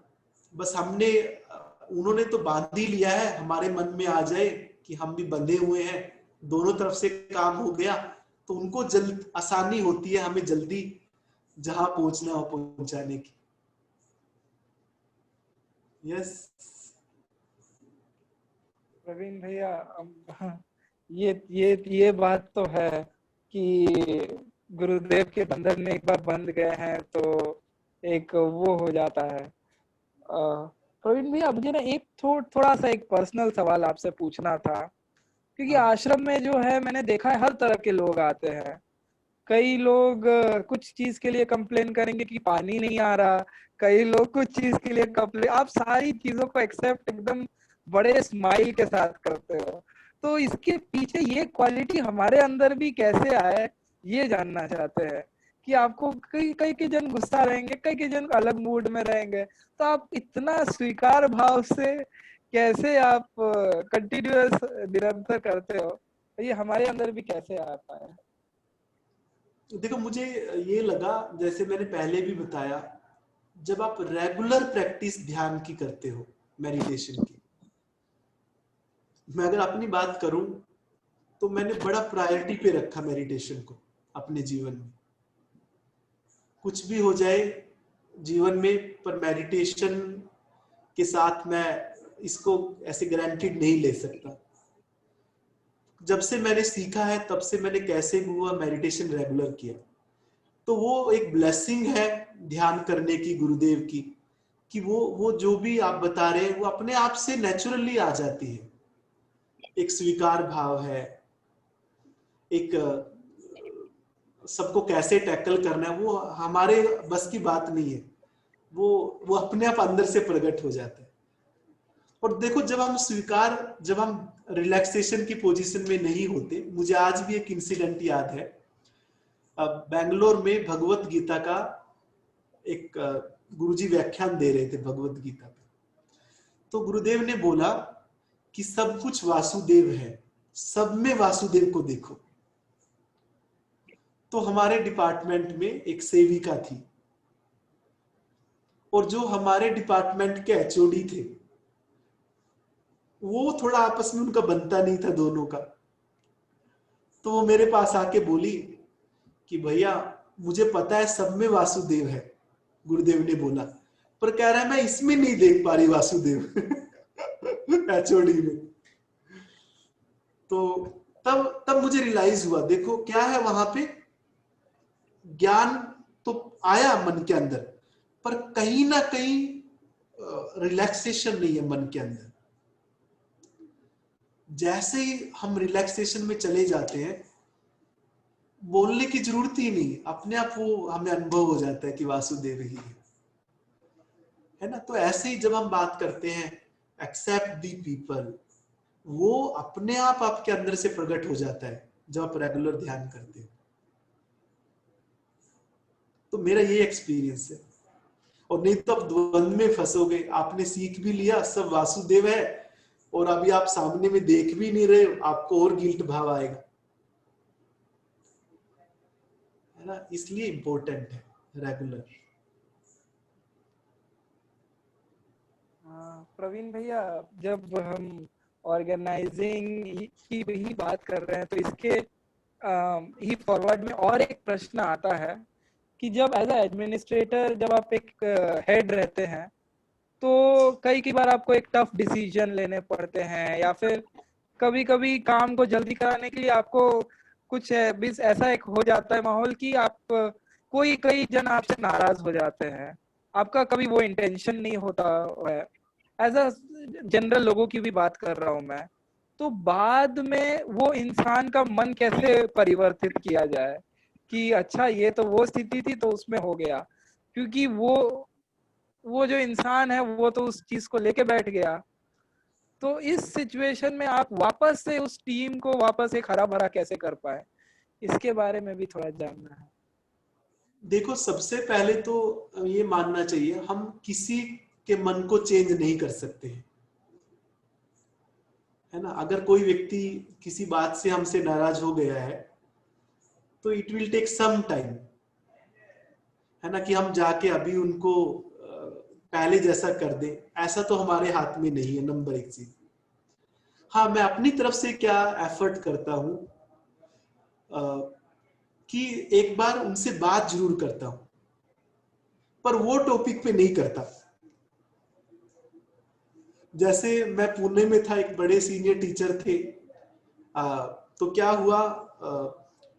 बस उन्होंने तो बांध ही लिया है, हमारे मन में आ जाए कि हम भी बंधे हुए हैं, दोनों तरफ से काम हो गया, तो उनको आसानी होती है हमें जल्दी जहां पहुंचना हो पहुंचाने की। यस प्रवीण भैया, ये बात तो है कि गुरुदेव के बंधन में एक बार बंध गए हैं तो एक वो हो जाता है। प्रवीण भैया, मुझे ना एक थोड़ा सा एक पर्सनल सवाल आपसे पूछना था, क्योंकि आश्रम में जो है मैंने देखा है हर तरह के लोग आते हैं। कई लोग कुछ चीज के लिए कंप्लेन करेंगे कि पानी नहीं आ रहा, कई लोग कुछ चीज के लिए कंप्लेन, आप सारी चीजों को एक्सेप्ट एकदम बड़े स्माइल के साथ करते हो। तो इसके पीछे ये क्वालिटी हमारे अंदर भी कैसे आए, ये जानना चाहते हैं कि आपको कई कई के जन गुस्सा रहेंगे, कई के जन अलग मूड में रहेंगे, तो आप इतना स्वीकार भाव से कैसे आप कंटिन्यूअस निरंतर करते हो, ये हमारे अंदर भी कैसे आ पाया? देखो, मुझे ये लगा, जैसे मैंने पहले भी बताया, जब आप रेगुलर प्रैक्टिस ध्यान की करते हो, मेडिटेशन की, मैं अगर अपनी बात करूं तो मैंने बड़ा प्रायोरिटी पे रखा मेडिटेशन को अपने जीवन में। कुछ भी हो जाए जीवन में, पर मेडिटेशन के साथ मैं इसको ऐसे गारंटीड नहीं ले सकता। जब से मैंने सीखा है तब से मैंने कैसे भी हुआ मेडिटेशन रेगुलर किया। तो वो एक ब्लेसिंग है ध्यान करने की गुरुदेव की, कि वो जो भी आप बता रहे हैं वो अपने आप से नेचुरली आ जाती है। एक स्वीकार भाव है, एक सबको कैसे टैकल करना है वो हमारे बस की बात नहीं है, वो अपने आप अंदर से प्रकट हो जाता है। और देखो जब हम रिलैक्सेशन की पोजीशन में नहीं होते, मुझे आज भी एक इंसिडेंट याद है। बेंगलोर में भगवत गीता का एक गुरुजी व्याख्यान दे रहे थे भगवत गीता पे। तो गुरुदेव ने बोला कि सब कुछ वासुदेव है, सब में वासुदेव को देखो। तो हमारे डिपार्टमेंट में एक सेविका थी, और जो हमारे डिपार्टमेंट के एचओडी थे वो थोड़ा आपस में उनका बनता नहीं था दोनों का। तो वो मेरे पास आके बोली कि भैया मुझे पता है सब में वासुदेव है, गुरुदेव ने बोला, पर कह रहा है मैं इसमें नहीं देख पा रही वासुदेव एचओडी में। तो तब मुझे रियलाइज हुआ, देखो क्या है वहां पे, ज्ञान तो आया मन के अंदर, पर कहीं ना कहीं रिलैक्सेशन नहीं है मन के अंदर। जैसे ही हम रिलैक्सेशन में चले जाते हैं, बोलने की जरूरत ही नहीं, अपने आप वो हमें अनुभव हो जाता है कि वासुदेव ही है ना। तो ऐसे ही जब हम बात करते हैं एक्सेप्ट दी पीपल, वो अपने आप आपके अंदर से प्रकट हो जाता है जब आप रेगुलर ध्यान करते हैं। तो मेरा ये एक्सपीरियंस है। और नहीं तो आप द्वंद में फंसोगे, आपने सीख भी लिया सब वासुदेव है और अभी आप सामने में देख भी नहीं रहे, आपको और गिल्ट भाव आएगा, है ना। इसलिए इंपॉर्टेंट है रेगुलर। प्रवीण भैया, जब हम ऑर्गेनाइजिंग की ही बात कर रहे हैं तो इसके ही फॉरवर्ड में और एक प्रश्न आता है कि जब एज एडमिनिस्ट्रेटर जब आप एक हेड रहते हैं तो कई बार आपको एक टफ डिसीजन लेने पड़ते हैं, या फिर कभी कभी काम को जल्दी कराने के लिए आपको कुछ ऐसा एक हो जाता है माहौल कि आप कई जन आपसे नाराज हो जाते हैं। आपका कभी वो इंटेंशन नहीं होता है, एज अ जनरल लोगों की भी बात कर रहा हूँ मैं। तो बाद में वो इंसान का मन कैसे परिवर्तित किया जाए कि अच्छा ये तो वो स्थिति थी तो उसमें हो गया, क्योंकि वो जो इंसान है वो तो उस चीज को लेके बैठ गया। तो इस सिचुएशन में आप वापस से उस टीम को वापस एक हरा भरा कैसे कर पाए, इसके बारे में भी थोड़ा जानना है। देखो सबसे पहले तो ये मानना चाहिए हम किसी के मन को चेंज नहीं कर सकते हैं, है ना। अगर कोई व्यक्ति किसी बात से हमसे नाराज हो गया है तो it will take some time, है ना, कि हम जाके अभी उनको पहले जैसा कर दें, ऐसा तो हमारे हाथ में नहीं है। नंबर एक चीज, हाँ मैं अपनी तरफ से क्या एफर्ट करता हूं कि एक बार उनसे बात जरूर करता हूं, पर वो टॉपिक पे नहीं करता। जैसे मैं पुणे में था, एक बड़े सीनियर टीचर थे, तो क्या हुआ,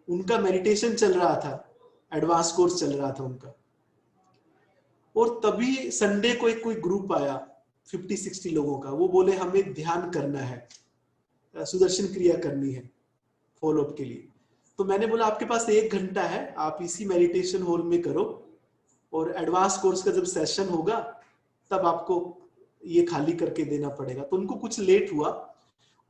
उनका मेडिटेशन चल रहा था, एडवांस कोर्स चल रहा था उनका, और तभी संडे को कोई ग्रुप आया 50-60 लोगों का। वो बोले हमें ध्यान करना है, सुदर्शन क्रिया करनी है फॉलोअप के लिए। तो मैंने बोला आपके पास 1 घंटा है, आप इसी मेडिटेशन हॉल में करो, और एडवांस कोर्स का जब सेशन होगा तब आपको ये खाली करके देना पड़ेगा। तो उनको कुछ लेट हुआ,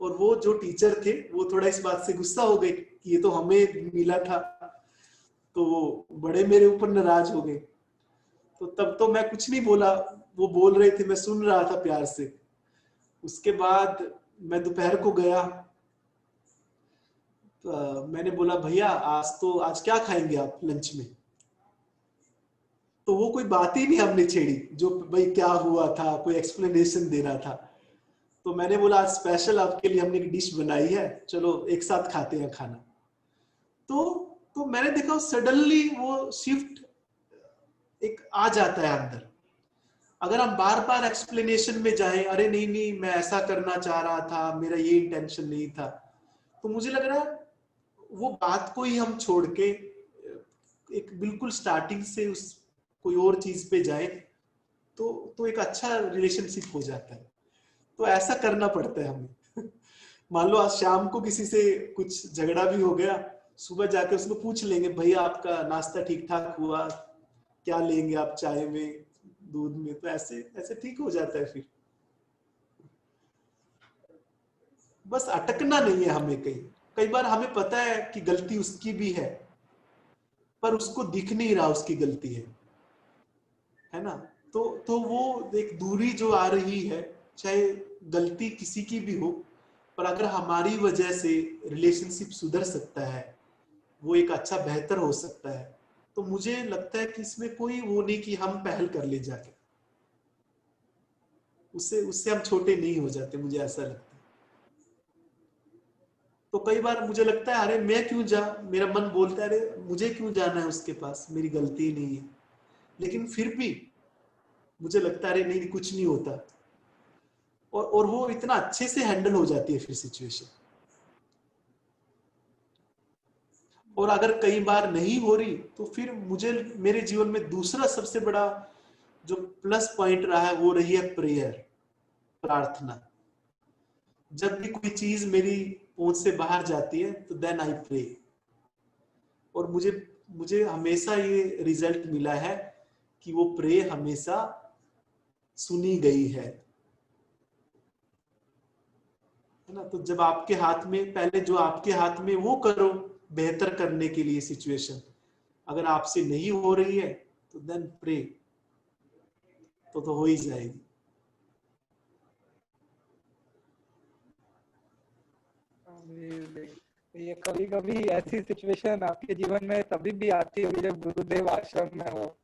और वो जो टीचर थे वो थोड़ा इस बात से गुस्सा हो गए कि ये तो हमें मिला था, तो वो बड़े मेरे ऊपर नाराज हो गए। तो तब तो मैं कुछ नहीं बोला, वो बोल रहे थे, मैं सुन रहा था प्यार से। उसके बाद मैं दोपहर को गया, तो मैंने बोला भैया आज क्या खाएंगे आप लंच में। तो वो कोई बात ही नहीं हमने छेड़ी, जो भाई क्या हुआ था, कोई एक्सप्लेनेशन दे रहा था। तो मैंने बोला आज स्पेशल आपके लिए हमने एक डिश बनाई है, चलो एक साथ खाते हैं खाना। तो मैंने देखा सडनली वो शिफ्ट एक आ जाता है अंदर। अगर हम बार बार एक्सप्लेनेशन में जाएं, अरे नहीं नहीं मैं ऐसा करना चाह रहा था, मेरा ये इंटेंशन नहीं था, तो मुझे लग रहा है वो बात को ही हम छोड़ के एक बिल्कुल स्टार्टिंग से उस कोई और चीज पे जाए तो एक अच्छा रिलेशनशिप हो जाता है। तो ऐसा करना पड़ता है हमें। मान लो आज शाम को किसी से कुछ झगड़ा भी हो गया, सुबह जाके उसको पूछ लेंगे, भैया आपका नाश्ता ठीक ठाक हुआ, क्या लेंगे आप चाय में, दूध में, तो ऐसे ऐसे ठीक हो जाता है। फिर बस अटकना नहीं है हमें। कई बार हमें पता है कि गलती उसकी भी है, पर उसको दिख नहीं रहा उसकी गलती है ना। तो वो एक दूरी जो आ रही है, चाहे गलती किसी की भी हो, पर अगर हमारी वजह से रिलेशनशिप सुधर सकता है, वो एक अच्छा बेहतर हो सकता है, तो मुझे लगता है कि इसमें कोई वो नहीं कि हम पहल कर ले जाके, उससे हम छोटे नहीं हो जाते, मुझे ऐसा लगता है। तो कई बार मुझे लगता है अरे मैं क्यों जा, मेरा मन बोलता है अरे मुझे क्यों जाना है उसके पास, मेरी गलती नहीं है, लेकिन फिर भी मुझे लगता है अरे नहीं कुछ नहीं होता, और वो इतना अच्छे से हैंडल हो जाती है फिर सिचुएशन। और अगर कई बार नहीं हो रही तो फिर मुझे मेरे जीवन में दूसरा सबसे बड़ा जो प्लस पॉइंट रहा है वो रही है प्रेयर, प्रार्थना। जब भी कोई चीज मेरी पहुंच से बाहर जाती है तो देन आई प्रे, और मुझे हमेशा ये रिजल्ट मिला है कि वो प्रे हमेशा सुनी गई है ना। तो जब आपके हाथ में, पहले जो आपके हाथ में वो करो बेहतर करने के लिए सिचुएशन, अगर आपसे नहीं हो रही है तो देन प्रे, तो हो ही जाएगी। ये कभी कभी ऐसी सिचुएशन आपके जीवन में तभी भी आती होगी जब गुरुदेव आश्रम में हो,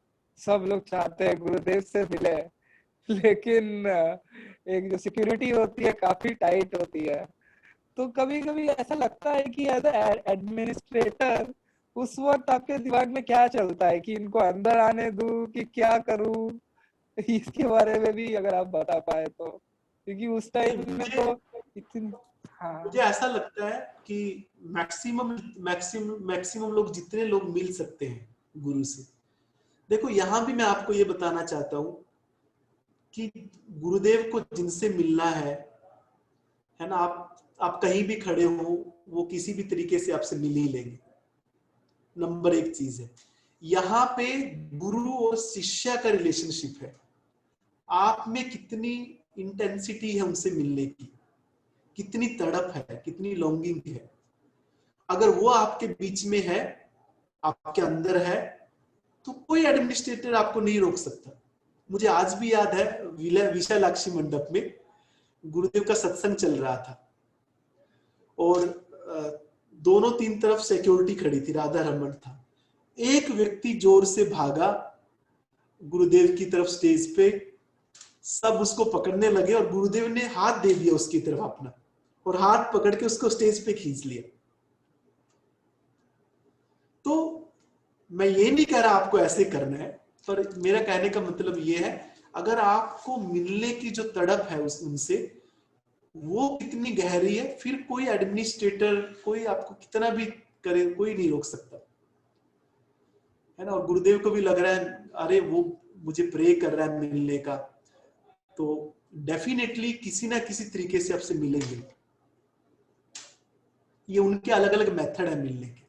सब लोग चाहते हैं गुरुदेव से मिले, लेकिन एक जो सिक्योरिटी होती है काफी टाइट होती है। तो कभी कभी ऐसा लगता है कि एज एडमिनिस्ट्रेटर उस वक्त आपके दिमाग में क्या चलता है कि इनको अंदर आने दूं कि क्या करूं, इसके बारे में भी अगर आप बता पाए तो, क्योंकि उस टाइम में तो इतनी। हाँ मुझे ऐसा लगता है कि मैक्सिमम मैक्सिमम मैक्सिमम लोग, जितने लोग मिल सकते हैं गुरु से, देखो यहाँ भी मैं आपको ये बताना चाहता हूँ कि गुरुदेव को जिनसे मिलना है ना, आप कहीं भी खड़े हो, वो किसी भी तरीके से आपसे मिल ही लेंगे। नंबर एक चीज है, यहाँ पे गुरु और शिष्य का रिलेशनशिप है, आप में कितनी इंटेंसिटी है उनसे मिलने की, कितनी तड़प है, कितनी लॉन्गिंग है। अगर वो आपके बीच में है, आपके अंदर है, तो कोई एडमिनिस्ट्रेटर आपको नहीं रोक सकता। मुझे आज भी याद है विशालाक्षी मंडप में गुरुदेव का सत्संग चल रहा था, और दोनों तीन तरफ सिक्योरिटी खड़ी थी, राधा रमन था। एक व्यक्ति जोर से भागा गुरुदेव की तरफ स्टेज पे, सब उसको पकड़ने लगे और गुरुदेव ने हाथ दे दिया उसकी तरफ अपना, और हाथ पकड़ के उसको स्टेज पे खींच लिया। तो मैं ये नहीं कह रहा आपको ऐसे करना है, पर मेरा कहने का मतलब ये है, अगर आपको मिलने की जो तड़प है उनसे, वो कितनी गहरी है, फिर कोई एडमिनिस्ट्रेटर, कोई आपको कितना भी करे, कोई नहीं रोक सकता, है ना। और गुरुदेव को भी लग रहा है अरे वो मुझे प्रे कर रहा है मिलने का, तो डेफिनेटली किसी ना किसी तरीके से आपसे मिलेंगे। ये उनके अलग अलग मेथड है मिलने के,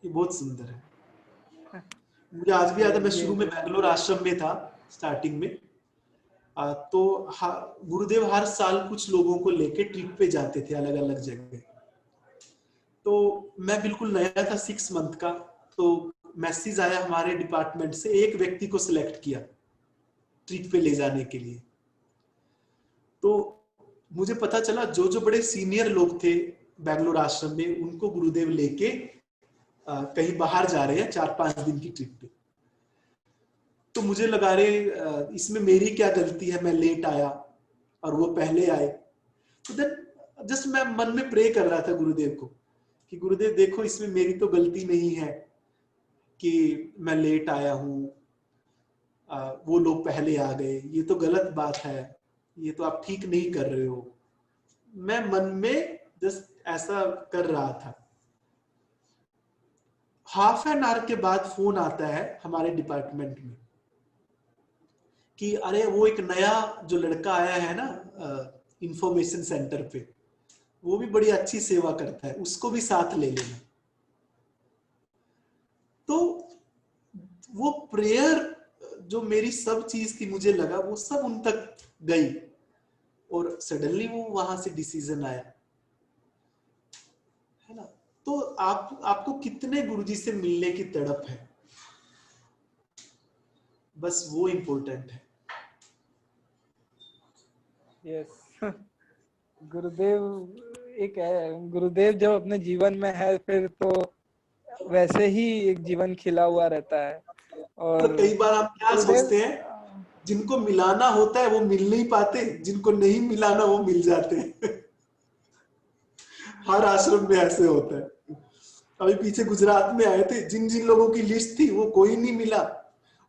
ये बहुत सुंदर है। मुझे आज भी याद है, मैं शुरू में बेंगलोर आश्रम में था स्टार्टिंग में, तो गुरुदेव हर साल कुछ लोगों को लेके ट्रिप पे जाते थे अलग अलग जगह। तो मैं बिल्कुल नया था, 6 मंथ का, तो मैसेज आया हमारे डिपार्टमेंट से, एक व्यक्ति को सिलेक्ट किया ट्रिप पे ले जाने के लिए। तो मुझे पता चला जो जो बड़े सीनियर लोग थे बेंगलोर आश्रम में, उनको गुरुदेव लेके कहीं बाहर जा रहे हैं 4-5 दिन की ट्रिप पे। तो मुझे लगा रहे इसमें मेरी क्या गलती है, मैं लेट आया और वो पहले आए। तो देन जस्ट मैं मन में प्रे कर रहा था गुरुदेव को कि गुरुदेव देखो इसमें मेरी तो गलती नहीं है, कि मैं लेट आया हूँ, वो लोग पहले आ गए, ये तो गलत बात है, ये तो आप ठीक नहीं कर रहे हो। मैं मन में जस्ट ऐसा कर रहा था। हाफ एन आवर के बाद फोन आता है हमारे डिपार्टमेंट में कि अरे वो एक नया जो लड़का आया है ना इंफॉर्मेशन सेंटर पे, वो भी बड़ी अच्छी सेवा करता है, उसको भी साथ ले लेना। तो वो प्रेयर जो मेरी सब चीज थी, मुझे लगा वो सब उन तक गई, और सडनली वो वहां से डिसीजन आया, है ना। तो आपको कितने गुरुजी से मिलने की तड़प है, बस वो इम्पोर्टेंट है। यस गुरुदेव जब अपने जीवन में है फिर तो वैसे ही एक जीवन खिला हुआ रहता है। और कई बार हम क्या सोचते हैं, जिनको मिलाना होता है वो मिल नहीं पाते, जिनको नहीं मिलाना वो मिल जाते हैं। हर आश्रम में ऐसे होता है। अभी पीछे गुजरात में आए थे, जिन जिन लोगों की लिस्ट थी वो कोई नहीं मिला,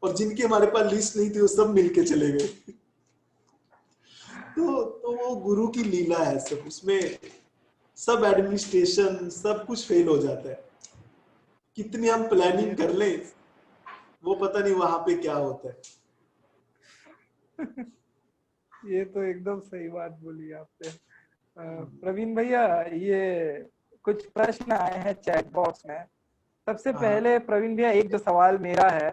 और जिनके हमारे पास लिस्ट नहीं थी वो सब मिलके चले गए। तो वो गुरु की लीला है सब, उसमें सब एडमिनिस्ट्रेशन सब कुछ फेल हो जाता है। कितनी हम प्लानिंग कर लें, वो पता नहीं वहां पे क्या होता है। ये तो एकदम सही बात बोली आपने। प्रवीण भैया, ये कुछ प्रश्न आए हैं चैट बॉक्स में। सबसे पहले प्रवीण भैया, एक जो सवाल मेरा है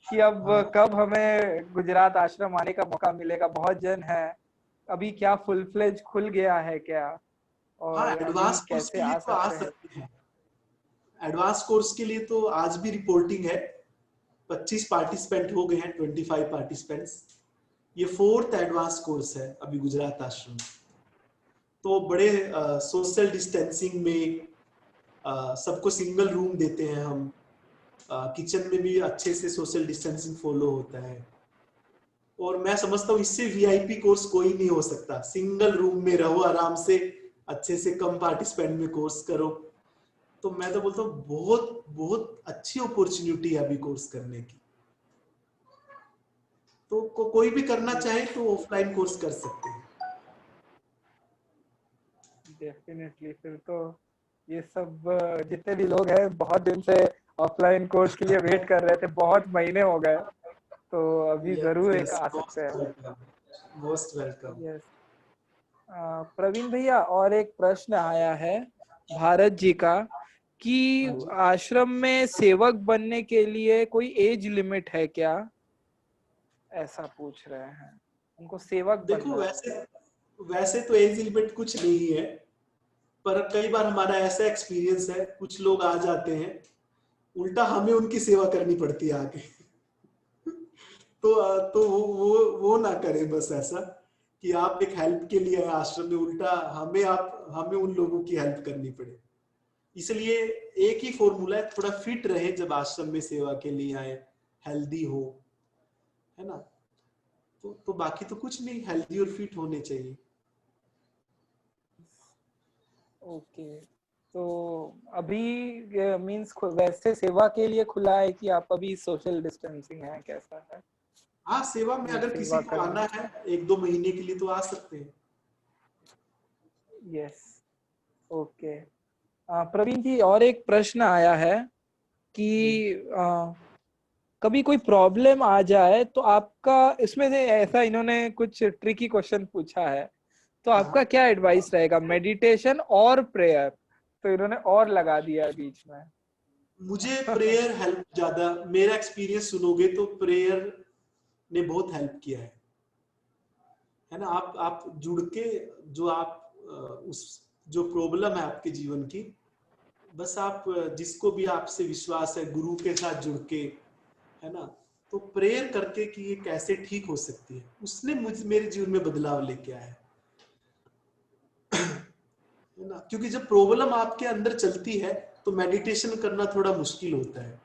कि अब कब हमें गुजरात आश्रम आने का मौका मिलेगा? बहुत जन है, अभी क्या फुल फ्लेज खुल गया है क्या, और एडवांस अभी कोर्स कैसे के लिए आ तो आ सकते हैं? सकते हैं। एडवांस कोर्स के लिए तो आज भी रिपोर्टिंग है, 25 पार्टिसिपेंट हो गए हैं, 25 पार्टिसिपेंट्स। ये 4th एडवांस कोर्स है अभी गुजरात आश्रम। तो बड़े सोशल डिस्टेंसिंग में सबको सिंगल रूम देते हैं हम, किचन में भी अच्छे से सोशल डिस्टेंसिंग फॉलो होता है। और मैं समझता हूँ इससे वीआईपी कोर्स कोई नहीं हो सकता। सिंगल रूम में रहो आराम से, अच्छे से कम पार्टिसिपेंट में कोर्स करो। तो मैं तो बोलता हूँ बहुत बहुत अच्छी अपॉर्चुनिटी है अभी कोर्स करने की। तो कोई भी करना चाहे तो ऑफलाइन कोर्स कर सकते हैं। डेफिनेटली। फिर तो ये सब जितने भी लोग हैं बहुत दिन से ऑफलाइन कोर्स के लिए वेट कर रहे थे, बहुत महीने हो गए, तो अभी जरूर एक आ सकते हैं। Most welcome. यस। प्रवीण भैया, और एक प्रश्न आया है भारत जी का कि आश्रम में सेवक बनने के लिए कोई एज लिमिट है क्या? ऐसा पूछ रहे हैं, उनको सेवक देखो बनना वैसे तो एज लिमिट कुछ नहीं है, पर कई बार हमारा ऐसा एक्सपीरियंस है, कुछ लोग आ जाते हैं, उल्टा हमें उनकी सेवा करनी पड़ती है आके। तो वो ना करें बस ऐसा कि आप एक हेल्प के लिए आश्रम में, उल्टा हमें उन लोगों की हेल्प करनी पड़े। इसलिए एक ही फॉर्मूला है, थोड़ा फिट रहे जब आश्रम में सेवा के लिए आए, हेल्दी हो, है ना। तो बाकी तो कुछ नहीं, हेल्दी और फिट होने चाहिए। ओके। तो अभी मींस वैसे सेवा के लिए खुला है कि आप अभी सोशल डिस्टेंसिंग है, कैसा है? हाँ, सेवा में अगर किसी सेवा को करना, आना है 1-2 महीने के लिए तो आ सकते हैं। यस। ओके। प्रवीण जी, और एक प्रश्न आया है कि कभी कोई प्रॉब्लम आ जाए तो आपका, इसमें से ऐसा इन्होंने कुछ ट्रिकी क्वेश्चन पूछा है, तो आपका क्या एडवाइस रहेगा? मेडिटेशन और प्रेयर, तो इन्होंने और लगा दिया बीच में। मुझे प्रेयर हेल्प ज्यादा, मेरा एक्सपीरियंस सुनोगे तो प्रेयर ने बहुत हेल्प किया है ना। आप जुड़ के, जो आप उस जो प्रॉब्लम है आपके जीवन की, बस आप जिसको भी आपसे विश्वास है, गुरु के साथ जुड़ के, है ना, तो प्रेयर करके कि ये कैसे ठीक हो सकती है, उसने मेरे जीवन में बदलाव लेके आया है ना। क्योंकि जब प्रॉब्लम आपके अंदर चलती है तो मेडिटेशन करना थोड़ा मुश्किल होता है,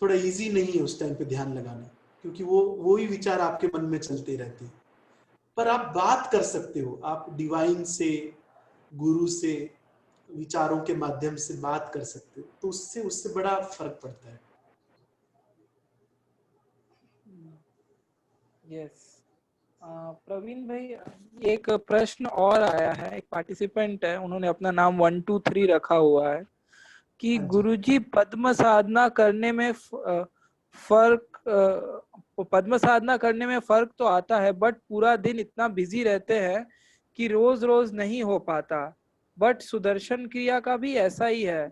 थोड़ा इजी नहीं है उस टाइम पे ध्यान लगाना, क्योंकि वो ही विचार आपके मन में चलते रहते हैं। पर आप बात कर सकते हो, आप डिवाइन से, गुरु से, विचारों के माध्यम से बात कर सकते हो, तो उससे बड़ा फर्क पड़ता है। यस। प्रवीण भाई, एक प्रश्न और आया है। एक पार्टिसिपेंट है, उन्होंने अपना नाम 123 रखा हुआ है कि हाँ जी। गुरुजी पद्म साधना करने में पद्म साधना करने में फर्क तो आता है, बट पूरा दिन इतना बिजी रहते हैं कि रोज रोज नहीं हो पाता। बट सुदर्शन क्रिया का भी ऐसा ही है,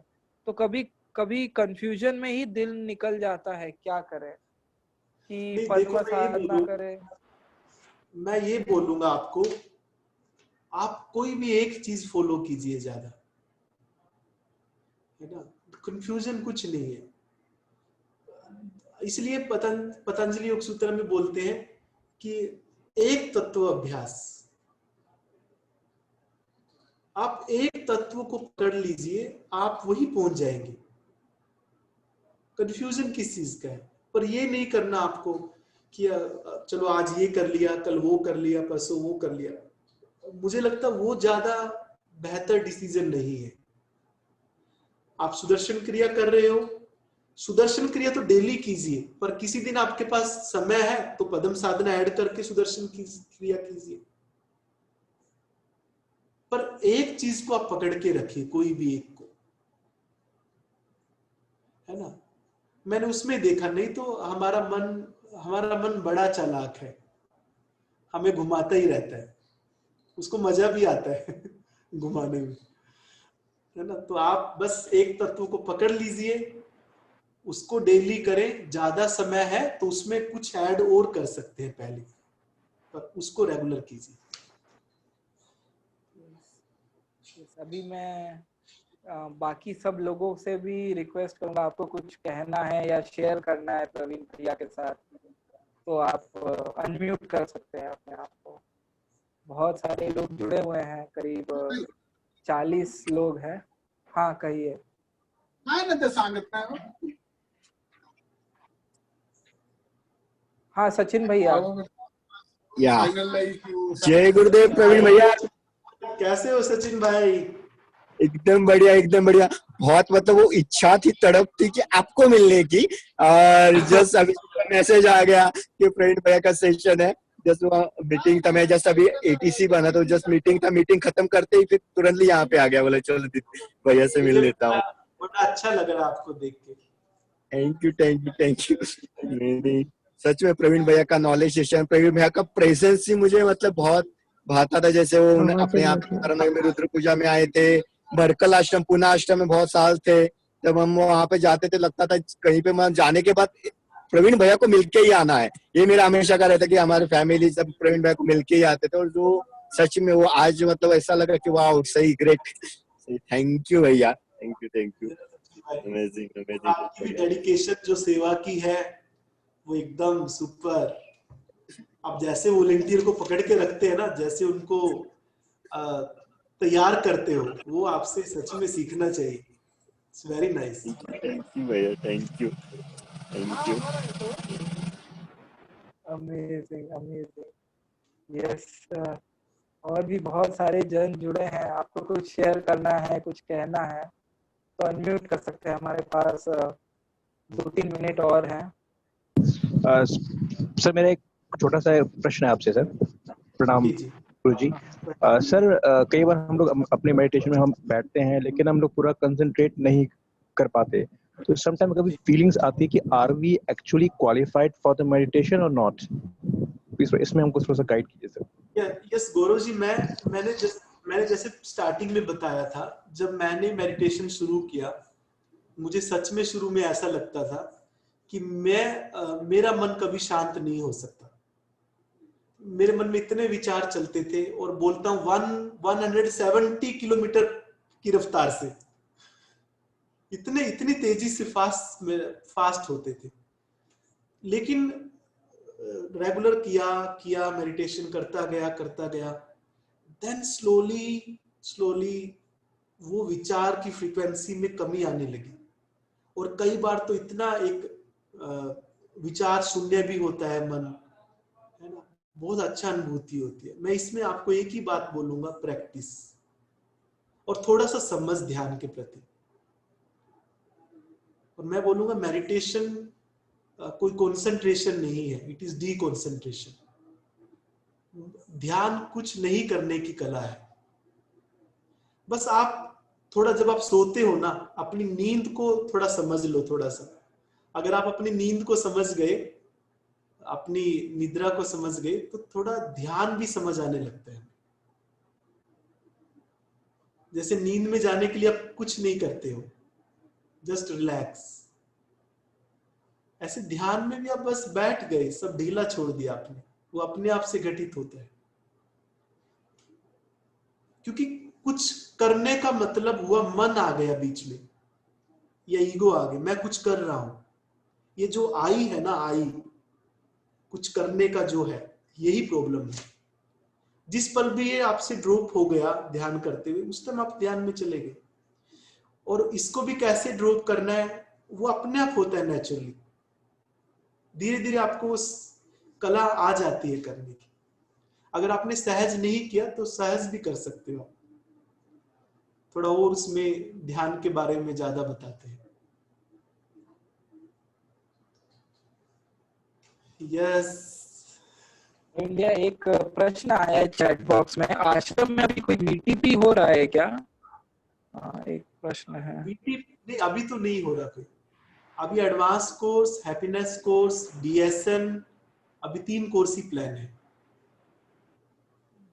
तो कभी कभी कंफ्यूजन में ही दिल निकल जाता है, क्या करें कि नहीं देखो, पद्म साधना करें। मैं ये बोलूंगा आपको, आप कोई भी एक चीज फॉलो कीजिए ज्यादा, है ना, कंफ्यूजन कुछ नहीं है। इसलिए पतंजलि योग सूत्र में बोलते हैं कि एक तत्व अभ्यास, आप एक तत्व को पकड़ लीजिए, आप वही पहुंच जाएंगे। कंफ्यूजन किस चीज का है? पर ये नहीं करना आपको कि चलो आज ये कर लिया, कल वो कर लिया, परसों वो कर लिया। मुझे लगता है वो ज्यादा बेहतर डिसीजन नहीं है। आप सुदर्शन क्रिया कर रहे हो, सुदर्शन क्रिया तो डेली कीजिए, पर किसी दिन आपके पास समय है तो पद्म साधना ऐड करके सुदर्शन की क्रिया कीजिए। पर एक चीज को आप पकड़ के रखिए, कोई भी एक को, है ना। मैंने उसमें देखा, नहीं तो हमारा मन बड़ा चालाक है, हमें घुमाता ही रहता है, उसको मजा भी आता है घुमाने में, है ना। तो आप बस एक तत्व को पकड़ लीजिए, उसको डेली करें। ज्यादा समय है तो उसमें कुछ ऐड और कर सकते हैं पहले, पर उसको रेगुलर कीजिए। अभी मैं बाकी सब लोगों से भी रिक्वेस्ट करूंगा, आपको कुछ कहना है या शेयर करना है प्रवीण भैया के साथ, तो आप अनम्यूट कर सकते हैं अपने आप को। बहुत सारे लोग जुड़े हुए हैं, करीब 40 लोग हैं। हाँ कहिए। हाँ सचिन भैया। या जय गुरुदेव प्रवीण भैया। कैसे हो सचिन भाई? एकदम बढ़िया, एकदम बढ़िया। बहुत मतलब वो इच्छा थी, तड़प थी कि आपको मिलने की, और जस्ट अभी मैसेज आ गया कि प्रवीण भैया का सेशन है। जस्ट मीटिंग था, मैं जस्ट अभी एटीसी बना, तो जस्ट मीटिंग था, मीटिंग खत्म करते ही फिर तुरंत यहाँ पे आ गया, बोले चलो भैया से मिल लेता हूँ। बड़ा अच्छा लग रहा है आपको देख के। Thank you, thank you, thank you. नहीं, सच में प्रवीण भैया का नॉलेज सेशन, प्रवीण भैया का प्रेजेंस ही मुझे मतलब बहुत भाता था। जैसे वो अपने यहाँ में रुद्र पूजा में आए थे, बरकल आश्रम, पुना आश्रम में बहुत साल थे। जब हम वहां पे जाते थे, लगता था कहीं पे मैं जाने के बाद प्रवीण भैया को मिलके ही आना है। ये मेरा हमेशा का रहता कि हमारे फैमिली सब प्रवीण भैया को मिलके ही आते थे। और जो सच में वो आज मतलब ऐसा लगा कि वाह, सही, ग्रेट। थैंक यू भैया, thank you, thank you. Amazing, amazing. आपकी डेडिकेशन जो सेवा की है वो एकदम सुपर। आप जैसे वॉलेंटियर को पकड़ के रखते हैं ना, जैसे उनको तैयार करते हो, वो आपसे सच में सीखना चाहिए। It's very nice. Thank you भैया, thank you, thank you. Amazing, amazing. Yes. और भी बहुत सारे जन जुड़े हैं, आपको कुछ शेयर करना है, कुछ कहना है तो अनम्यूट कर सकते हैं। हमारे पास 2-3 मिनट और हैं। सर मेरा एक छोटा सा प्रश्न है आपसे सर। प्रणाम जी जी। गुरुजी। सर कई बार हम लोग अपने मेडिटेशन में हम बैठते हैं, लेकिन हम लोग पूरा कंसंट्रेट नहीं कर पाते। तो समटाइम कभी फीलिंग्स आती है कि are we actually qualified for the meditation और नॉट। इसमें हमको थोड़ा सा गाइड कीजिए सर। यस गौरव जी, मैंने जैसे स्टार्टिंग में बताया था, जब मैंने मेडिटेशन शुरू किया, मुझे सच में शुरू में ऐसा लगता था कि मेरा मन कभी शांत नहीं हो सकता। मेरे मन में इतने विचार चलते थे, और बोलता हूँ 170 किलोमीटर की रफ्तार से, इतनी तेजी से फास्ट होते थे। लेकिन रेगुलर किया मेडिटेशन करता गया, देन स्लोली वो विचार की फ्रीक्वेंसी में कमी आने लगी। और कई बार तो इतना एक विचार शून्य भी होता है मन, है ना। बहुत अच्छा अनुभूति होती है। मैं इसमें आपको एक ही बात बोलूंगा, प्रैक्टिस। और थोड़ा सा समझ ध्यान के प्रति। और मैं बोलूंगा मेडिटेशन कोई कंसंट्रेशन नहीं है, इट इज डी कंसंट्रेशन। ध्यान कुछ नहीं करने की कला है। बस आप थोड़ा, जब आप सोते हो ना, अपनी नींद को थोड़ा समझ लो, थोड़ा सा। अगर आप अपनी नींद को समझ गए, अपनी निद्रा को समझ गए, तो थोड़ा ध्यान भी समझ आने लगता है। जैसे नींद में जाने के लिए आप कुछ नहीं करते हो, जस्ट रिलैक्स। ऐसे ध्यान में भी आप बस बैठ गए, सब ढीला छोड़ दिया आपने, वो अपने आप से घटित होता है। क्योंकि कुछ करने का मतलब हुआ मन आ गया बीच में, या ईगो आ गया, मैं कुछ कर रहा हूं। ये जो आई है ना, आई कुछ करने का जो है, यही प्रॉब्लम है। जिस पल भी ये आपसे ड्रॉप हो गया ध्यान करते हुए, उस टाइम आप ध्यान में चले गए। और इसको भी कैसे ड्रॉप करना है, वो अपने आप होता है नेचुरली। धीरे धीरे आपको उस कला आ जाती है करने की। अगर आपने सहज नहीं किया तो सहज भी कर सकते हो। थोड़ा और उसमें ध्यान के बारे में ज्यादा बताते हैं। यस। इंडिया, एक प्रश्न आया है चैट बॉक्स में, आश्रम में अभी कोई बीटीपी हो रहा है क्या? एक प्रश्न है। बीटीपी नहीं, अभी तो नहीं हो रहा कोई। अभी advance course, happiness course, DSN, अभी 3 कोर्स ही प्लान है।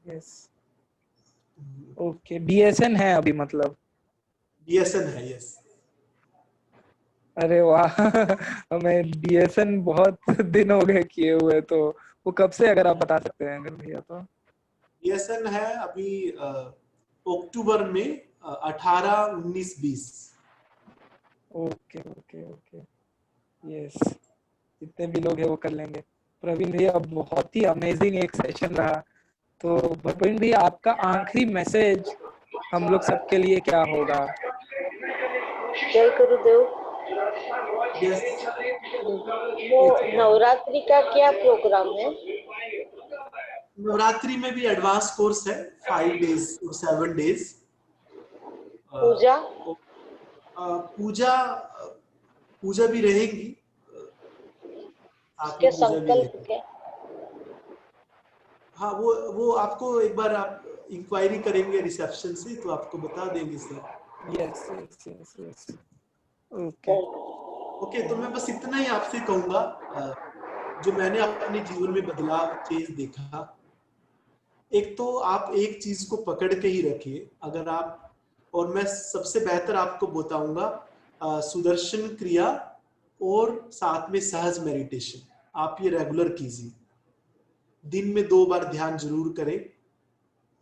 Yes, okay. बीएसएन है अभी, मतलब डीएसएन है, यस। अरे वाह हमें डीएसएन बहुत दिन हो गए किए हुए, तो वो कब से, अगर आप बता सकते हैं अगर भैया तो। डीएसएन है अभी अक्टूबर में 18, 19, 20। Okay okay okay, yes. जितने भी लोग हैं वो कर लेंगे। प्रवीण भैया, बहुत ही अमेजिंग एक सेशन रहा। तो प्रवीण भैया, आपका आखिरी मैसेज हम लोग सबके लिए क्या होगा? जय गुरुदेव। यस। वो नवरात्रि का क्या प्रोग्राम है? नवरात्रि में भी एडवांस कोर्स है, 5 डेज और 7 डेज। पूजा पूजा पूजा भी रहेगी, साथ के में पूजा भी संकल्प रहेगी। क्या? हाँ, वो आपको एक बार आप इंक्वायरी करेंगे रिसेप्शन से, तो आपको बता देंगे sir. Yes yes yes yes, okay okay. तो मैं बस इतना ही आपसे कहूंगा, जो मैंने अपने जीवन में बदलाव, चेंज देखा। एक तो आप एक चीज को पकड़ के ही रखिए। अगर आप, और मैं सबसे बेहतर आपको बताऊंगा सुदर्शन क्रिया और साथ में सहज मेडिटेशन, आप ये रेगुलर कीजिए। दिन में 2 बार ध्यान जरूर करें,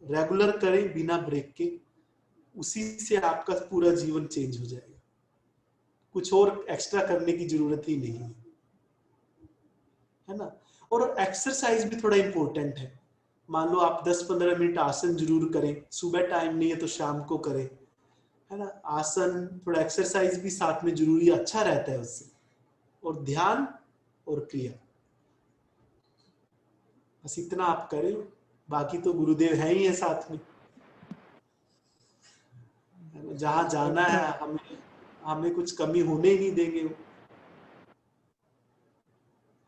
रेगुलर करें बिना ब्रेक के। उसी से आपका पूरा जीवन चेंज हो जाएगा। कुछ और एक्स्ट्रा करने की जरूरत ही नहीं है ना। और एक्सरसाइज भी थोड़ा इंपॉर्टेंट है। मान लो आप 10-15 मिनट आसन जरूर करें, सुबह टाइम नहीं है तो शाम को करें, है ना। आसन, थोड़ा एक्सरसाइज भी साथ में जरूरी, अच्छा रहता है उससे। और ध्यान और क्रिया, बस इतना आप करें। बाकी तो गुरुदेव है ही है साथ में, जहां जाना है हमें कुछ कमी होने ही नहीं देंगे वो,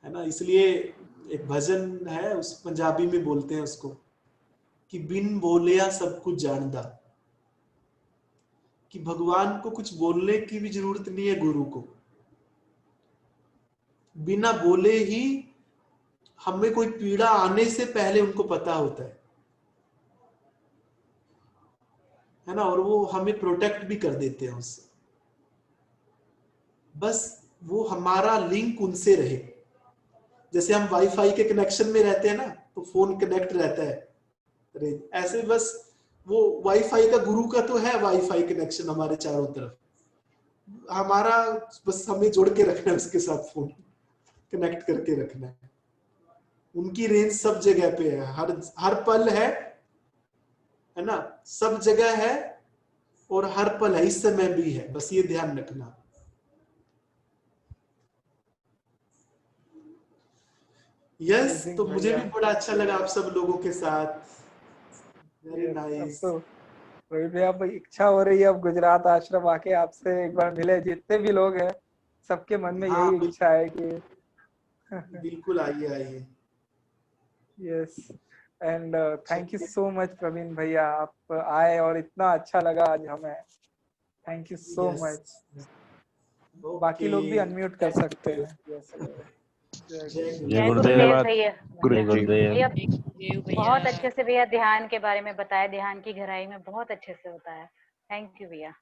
है ना। इसलिए एक भजन है, उस पंजाबी में बोलते हैं उसको कि बिन बोलिया सब कुछ जानदा, कि भगवान को कुछ बोलने की भी जरूरत नहीं है। गुरु को बिना बोले ही हमें कोई पीड़ा आने से पहले उनको पता होता है ना। और वो हमें प्रोटेक्ट भी कर देते हैं उससे। बस वो हमारा लिंक उनसे रहे। जैसे हम वाईफाई के कनेक्शन में रहते हैं ना, तो फोन कनेक्ट रहता है, ऐसे बस वो वाईफाई का, गुरु का तो है वाईफाई कनेक्शन हमारे चारों तरफ। हमारा बस हमें जोड़ के रखना है उसके साथ, फोन कनेक्ट करके रखना है। उनकी रेंज सब जगह पे है, हर पल है ना, सब जगह है और हर पल है, इस समय भी है। बस ये ध्यान रखना। यस। तो मुझे भी बड़ा अच्छा लगा आप सब लोगों के साथ। Very nice. प्रवीण भैया, अब इच्छा हो रही है अब गुजरात आश्रम आके आपसे एक बार मिले, जितने भी लोग हैं सबके मन में हाँ, यही इच्छा है कि बिल्कुल आइए आइए। Yes. And thank you so much Praveen भैया, आप आए और इतना अच्छा लगा आज हमें। Thank you so Yes. Much. बाकी लोग भी Okay. अनम्यूट कर सकते हैं। यस। जय जय जय गुरुदेव। गुरुदेव भैया। गुरुदेव। भैया बहुत अच्छे से भैया ध्यान के बारे में बताया, ध्यान की गहराई में बहुत अच्छे से बताया। थैंक यू भैया।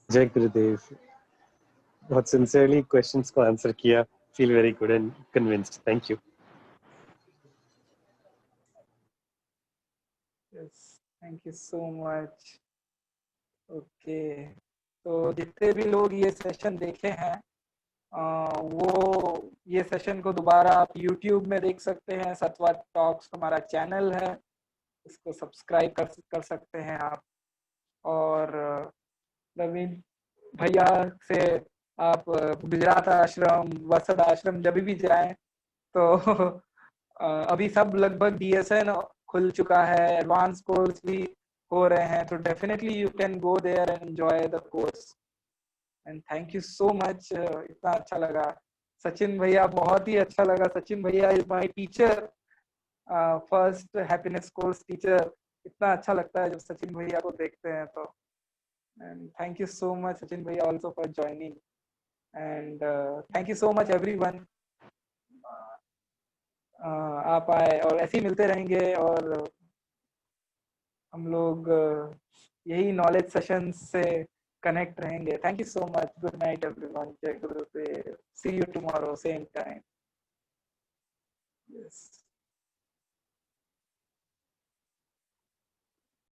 जय गुरुदेव। बहुत सिंसियरली क्वेश्चंस को आंसर किया, feel very good and convinced. Thank you. Yes, thank you so much. Okay, तो जितने भी लोग ये सेशन देखे हैं वो ये सेशन को दोबारा आप YouTube में देख सकते हैं। सत्वा टॉक्स हमारा चैनल है, इसको सब्सक्राइब कर सकते हैं आप। और प्रवीण भैया से आप गुजरात आश्रम, वसत आश्रम जब भी जाएं तो अभी सब लगभग DSN खुल चुका है, एडवांस कोर्स भी हो रहे हैं, तो definitely you can go there and enjoy the course. And thank you so much, इतना अच्छा लगा। सचिन भैया, बहुत ही अच्छा लगा। सचिन भैया is my teacher, first happiness course teacher. इतना अच्छा लगता है जब सचिन भैया को देखते हैं तो। And thank you so much Sachin भैया also for joining. And thank you so much everyone. आप आए और ऐसे ही मिलते रहेंगे, और हम लोग यही नॉलेज सेशन से कनेक्ट रहेंगे। Thank you so much. Good night everyone. जय Gurudev. See you tomorrow same time. Yes.